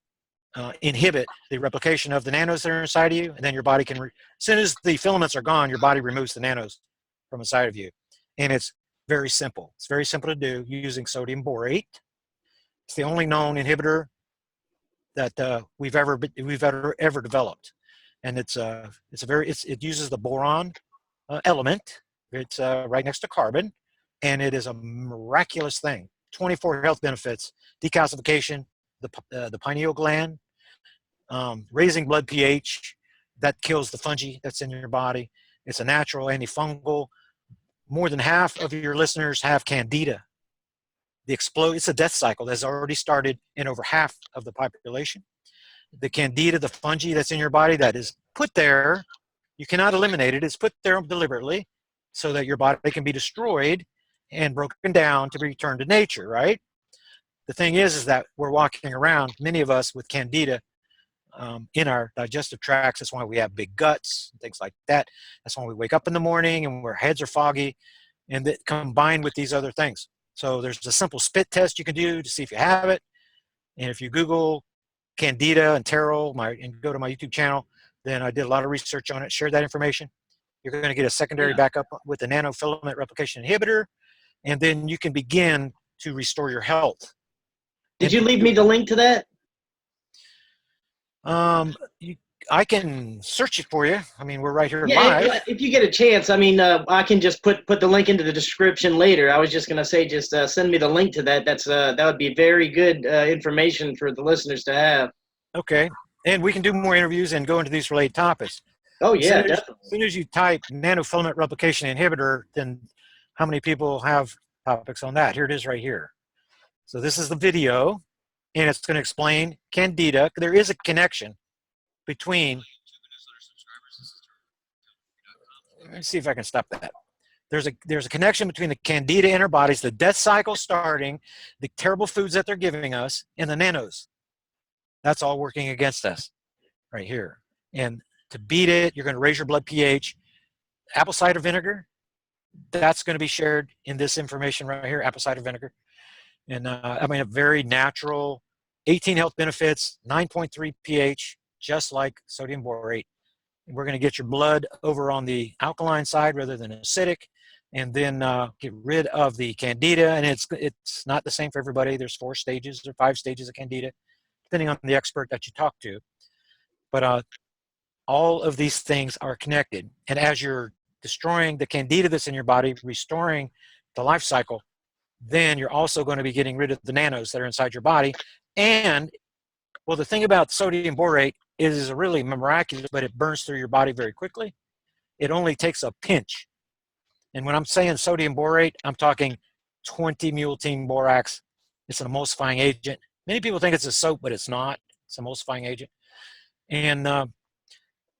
inhibit the replication of the nanos that are inside of you, and then your body can, as soon as the filaments are gone, your body removes the nanos from inside of you. And it's very simple. It's very simple to do using sodium borate. It's the only known inhibitor that we've ever developed, and it uses the boron element. It's right next to carbon, and it is a miraculous thing. 24 health benefits: decalcification, the pineal gland, raising blood pH, that kills the fungi that's in your body. It's a natural antifungal. More than half of your listeners have candida. It's a death cycle that's already started in over half of the population. The candida, the fungi that's in your body that is put there, you cannot eliminate it. It's put there deliberately so that your body can be destroyed and broken down to be returned to nature, right? The thing is that we're walking around, many of us, with candida in our digestive tracts. That's why we have big guts and things like that. That's why we wake up in the morning and our heads are foggy, and that combined with these other things. So there's a simple spit test you can do to see if you have it. And if you Google Candida and Terral and go to my YouTube channel, then I did a lot of research on it, shared that information. You're going to get a secondary backup with the nanofilament replication inhibitor, and then you can begin to restore your health.
Did you leave me the link to that?
I can search it for you. I mean, we're right here
live. If you get a chance, I mean, I can just put the link into the description later. I was just going to say, just send me the link to that. That would be very good information for the listeners to have.
Okay, and we can do more interviews and go into these related topics.
Oh yeah, definitely.
As soon as you type nanofilament replication inhibitor, then how many people have topics on that? Here it is right here. So this is the video, and it's going to explain candida. There is a connection between, let me see if I can stop that. There's a connection between the candida in our bodies, the death cycle starting, the terrible foods that they're giving us, and the nanos. That's all working against us right here. And to beat it, you're going to raise your blood pH. Apple cider vinegar, that's going to be shared in this information right here, apple cider vinegar. And I mean, a very natural, 18 health benefits, 9.3 pH, just like sodium borate. And we're going to get your blood over on the alkaline side rather than acidic, and then get rid of the candida. And it's not the same for everybody. There's 4 stages or 5 stages of candida, depending on the expert that you talk to. But all of these things are connected. And as you're destroying the candida that's in your body, restoring the life cycle, then you're also going to be getting rid of the nanos that are inside your body. And, well, the thing about sodium borate is really miraculous, but it burns through your body very quickly. It only takes a pinch. And when I'm saying sodium borate, I'm talking 20-multein borax. It's an emulsifying agent. Many people think it's a soap, but it's not. It's an emulsifying agent. And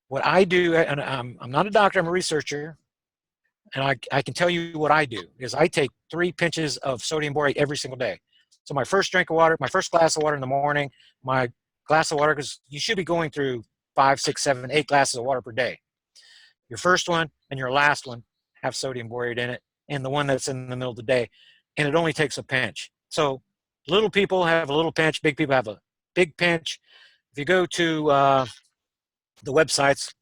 what I do, and I'm not a doctor, I'm a researcher, and I can tell you what I do, is I take 3 pinches of sodium borate every single day. So my first drink of water, my first glass of water in the morning, my glass of water, because you should be going through 5, 6, 7, 8 glasses of water per day. Your first one and your last one have sodium borate in it, and the one that's in the middle of the day, and it only takes a pinch. So little people have a little pinch, big people have a big pinch. If you go to the websites,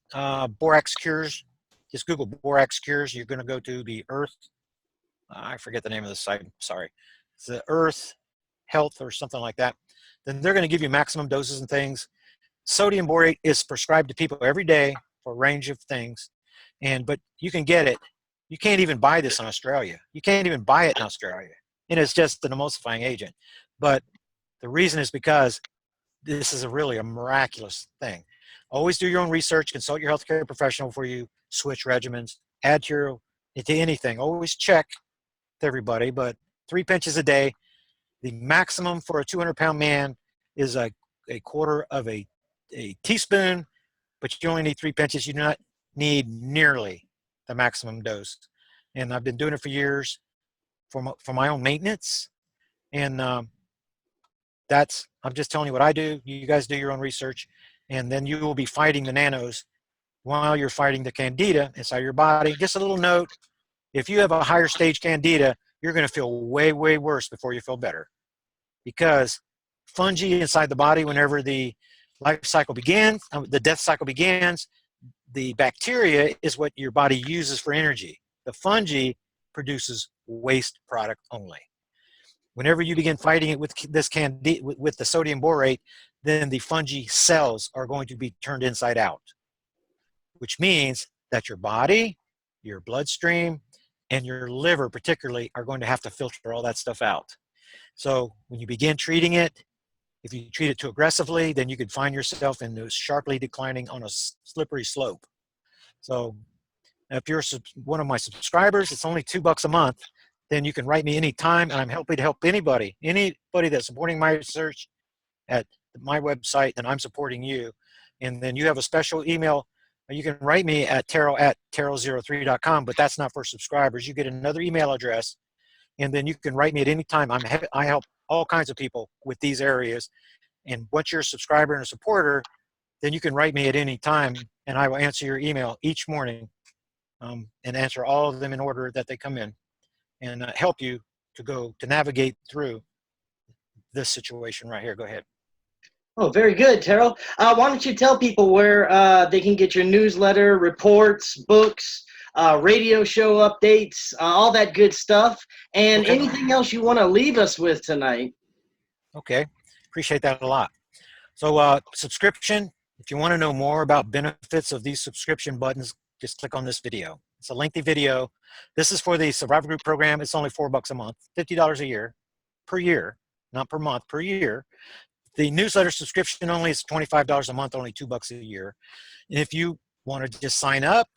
borax cures, just Google borax cures. You're going to go to the Earth. I forget the name of the site. Sorry. It's the Earth Health or something like that. Then they're going to give you maximum doses and things. Sodium borate is prescribed to people every day for a range of things. But you can get it. You can't even buy this in Australia. You can't even buy it in Australia. And it's just an emulsifying agent. But the reason is because this is really a miraculous thing. Always do your own research, consult your healthcare professional before you switch regimens, add to anything. Always check with everybody, but 3 pinches a day. The maximum for a 200-pound man is a quarter of a teaspoon, but you only need 3 pinches. You do not need nearly the maximum dose. And I've been doing it for years for my own maintenance. And I'm just telling you what I do. You guys do your own research, and then you will be fighting the nanos while you're fighting the candida inside your body. Just a little note, if you have a higher stage candida, you're going to feel way, way worse before you feel better, because fungi inside the body, whenever the life cycle begins, the death cycle begins, the bacteria is what your body uses for energy. The fungi produces waste product only. Whenever you begin fighting it with this with the sodium borate, then the fungi cells are going to be turned inside out, which means that your body, your bloodstream, and your liver particularly are going to have to filter all that stuff out. So when you begin treating it, if you treat it too aggressively, then you could find yourself in those sharply declining on a slippery slope. So if you're one of my subscribers, it's only $2 a month. Then you can write me anytime, and I'm happy to help anybody that's supporting my research at my website, and I'm supporting you. And then you have a special email. You can write me at terral@terral03.com, but that's not for subscribers. You get another email address, and then you can write me at any time. I help all kinds of people with these areas. And once you're a subscriber and a supporter, then you can write me at any time, and I will answer your email each morning, and answer all of them in order that they come in, and help you to navigate through this situation right here. Go ahead.
Oh, very good, Terrell. Why don't you tell people where they can get your newsletter, reports, books, radio show updates, all that good stuff, and
Okay.
anything else you want to leave us with tonight?
Okay. Appreciate that a lot. So subscription, if you want to know more about benefits of these subscription buttons, just click on this video. It's a lengthy video. This is for the Survivor Group program. It's only $4 a month, $50 a year, per year, not per month, per year. The newsletter subscription only is $25 a month, only $2 a year. And if you want to just sign up,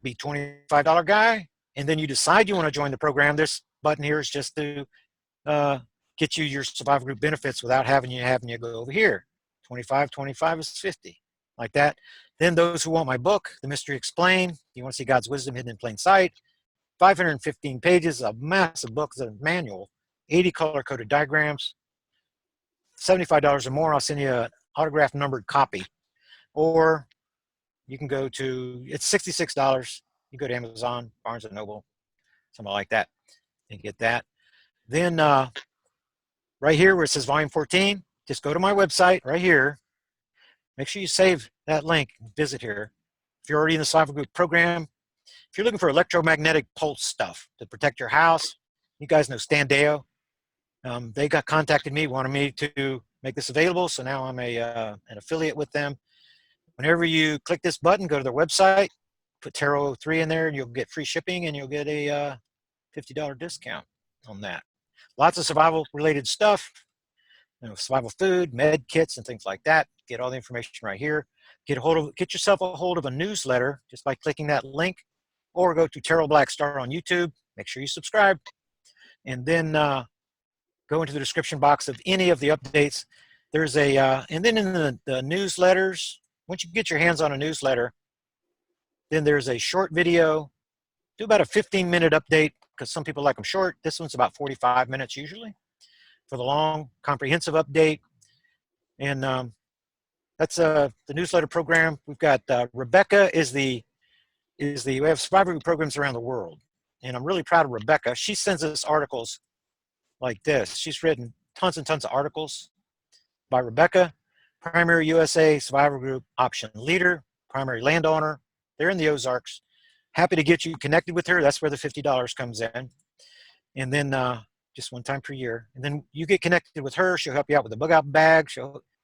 be $25 guy, and then you decide you want to join the program, this button here is just to get you your Survivor Group benefits without having you go over here. 25 is 50, like that. Then those who want my book, The Mystery Explained, you want to see God's wisdom hidden in plain sight, 515 pages, a massive book, it's a manual, 80 color-coded diagrams, $75 or more, I'll send you an autographed numbered copy. Or you can go to, it's $66. You go to Amazon, Barnes & Noble, something like that, and get that. Then right here where it says volume 14, just go to my website right here. Make sure you save that link and visit here. If you're already in the Survivor Group program, if you're looking for electromagnetic pulse stuff to protect your house, you guys know Stan Deo. They contacted me, wanted me to make this available, so now I'm an affiliate with them. Whenever you click this button, go to their website, put Terral 03 in there, and you'll get free shipping, and you'll get a $50 discount on that. Lots of survival-related stuff, survival food, med kits, and things like that. Get all the information right here. Get yourself a hold of a newsletter just by clicking that link, or go to Terral BlackStar on YouTube. Make sure you subscribe, and then go into the description box of any of the updates. There's and then in the newsletters, once you get your hands on a newsletter, then there's a short video. Do about a 15-minute update, because some people like them short. This one's about 45 minutes usually for the long, comprehensive update. And that's the newsletter program. We've got Rebecca we have Survivor programs around the world. And I'm really proud of Rebecca. She sends us articles like this. She's written tons and tons of articles by Rebecca, Primary USA Survivor Group Option Leader, Primary Landowner. They're in the Ozarks. Happy to get you connected with her. That's where the $50 comes in. And then just one time per year. And then you get connected with her. She'll help you out with the bug out bag.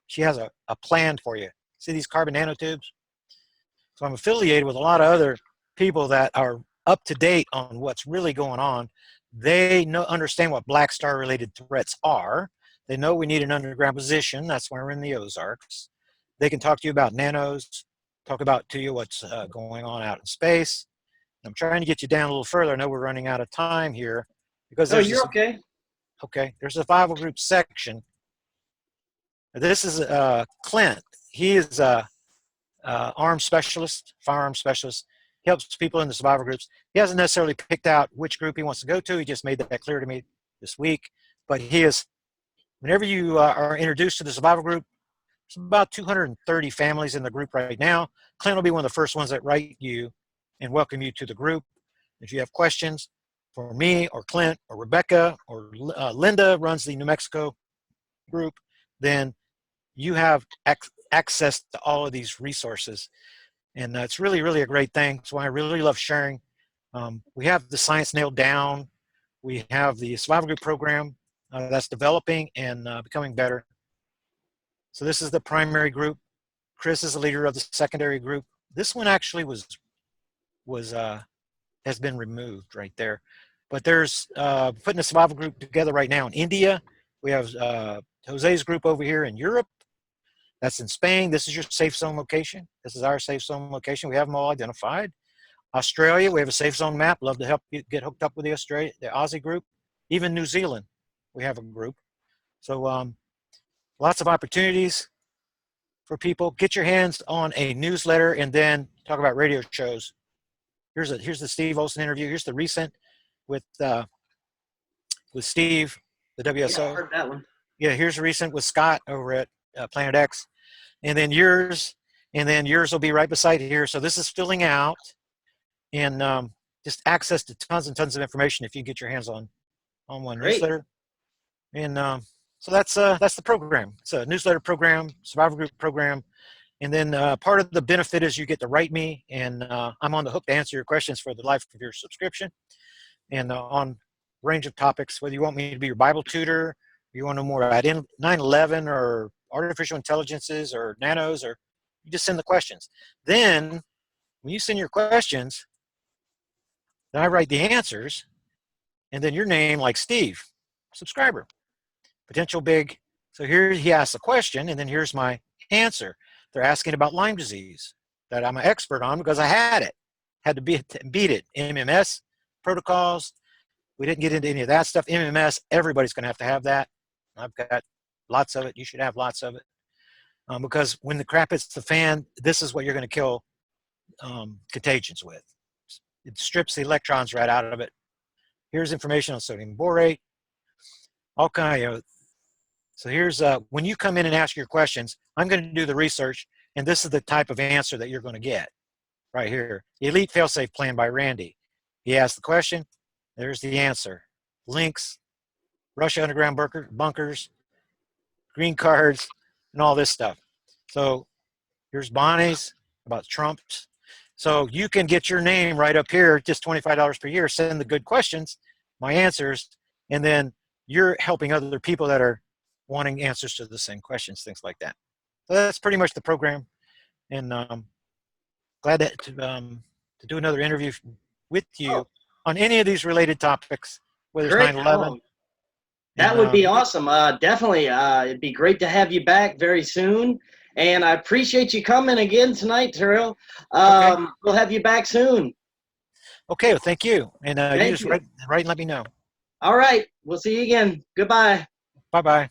She has a plan for you. See these carbon nanotubes? So I'm affiliated with a lot of other people that are up to date on what's really going on. They understand what BlackStar related threats are. They know we need an underground position. That's why we're in the Ozarks. They can talk to you about nanos, talk about to you what's going on out in space. I'm trying to get you down a little further. I know we're running out of time here, because
Oh, you're okay.
Okay, there's a survival group section. This is Clint. He is arms specialist, firearms specialist. He helps people in the survival groups. He hasn't necessarily picked out which group he wants to go to. He just made that clear to me this week. But he is, whenever you are introduced to the survival group, there's about 230 families in the group right now. Clint will be one of the first ones that write you and welcome you to the group. If you have questions for me or Clint or Rebecca or Linda runs the New Mexico group, then you have access to all of these resources. And it's really, really a great thing. That's why I really love sharing. We have the science nailed down. We have the survival group program that's developing and becoming better. So this is the primary group. Chris is the leader of the secondary group. This one actually has been removed right there. But there's putting a survival group together right now in India. We have Jose's group over here in Europe. That's in Spain. This is your safe zone location. This is our safe zone location. We have them all identified. Australia, we have a safe zone map. Love to help you get hooked up with the Aussie group. Even New Zealand, we have a group. So lots of opportunities for people. Get your hands on a newsletter and then talk about radio shows. Here's the Steve Olson interview. Here's the recent with Steve, the WSO.
Yeah, I heard that one.
Yeah, here's the recent with Scott over at Planet X. And then yours will be right beside here. So this is filling out and just access to tons and tons of information if you get your hands on one
Great.
newsletter. And so that's the program. It's a newsletter program, survival group program. And then part of the benefit is you get to write me, and I'm on the hook to answer your questions for the life of your subscription. And on a range of topics, whether you want me to be your Bible tutor, you want to know more about 9/11 or artificial intelligences or nanos, or you just send the questions. Then when you send your questions, then I write the answers, and then your name, like Steve, subscriber, potential big. So here he asks a question, and then here's my answer. They're asking about Lyme disease that I'm an expert on because I had to beat it. MMS protocols. We didn't get into any of that stuff. MMS, everybody's going to have that. I've got lots of it. You should have lots of it. Because when the crap hits the fan, this is what you're going to kill contagions with. It strips the electrons right out of it. Here's information on sodium borate. All kind of. So here's when you come in and ask your questions, I'm going to do the research, and this is the type of answer that you're going to get right here. The Elite Failsafe Plan by Randy. He asked the question. There's the answer. Links, Russia underground bunkers, green cards, and all this stuff. So here's Bonnie's about Trump's. So you can get your name right up here, just $25 per year. Send the good questions, my answers, and then you're helping other people that are wanting answers to the same questions, things like that. So that's pretty much the program. And glad to do another interview with you on any of these related topics, whether it's
Great.
9/11.
That would be awesome. Definitely. It'd be great to have you back very soon. And I appreciate you coming again tonight, Terrell.
Okay.
We'll have you back soon.
Okay, well, thank you. And you just write and let me know.
All right. We'll see you again. Goodbye.
Bye-bye.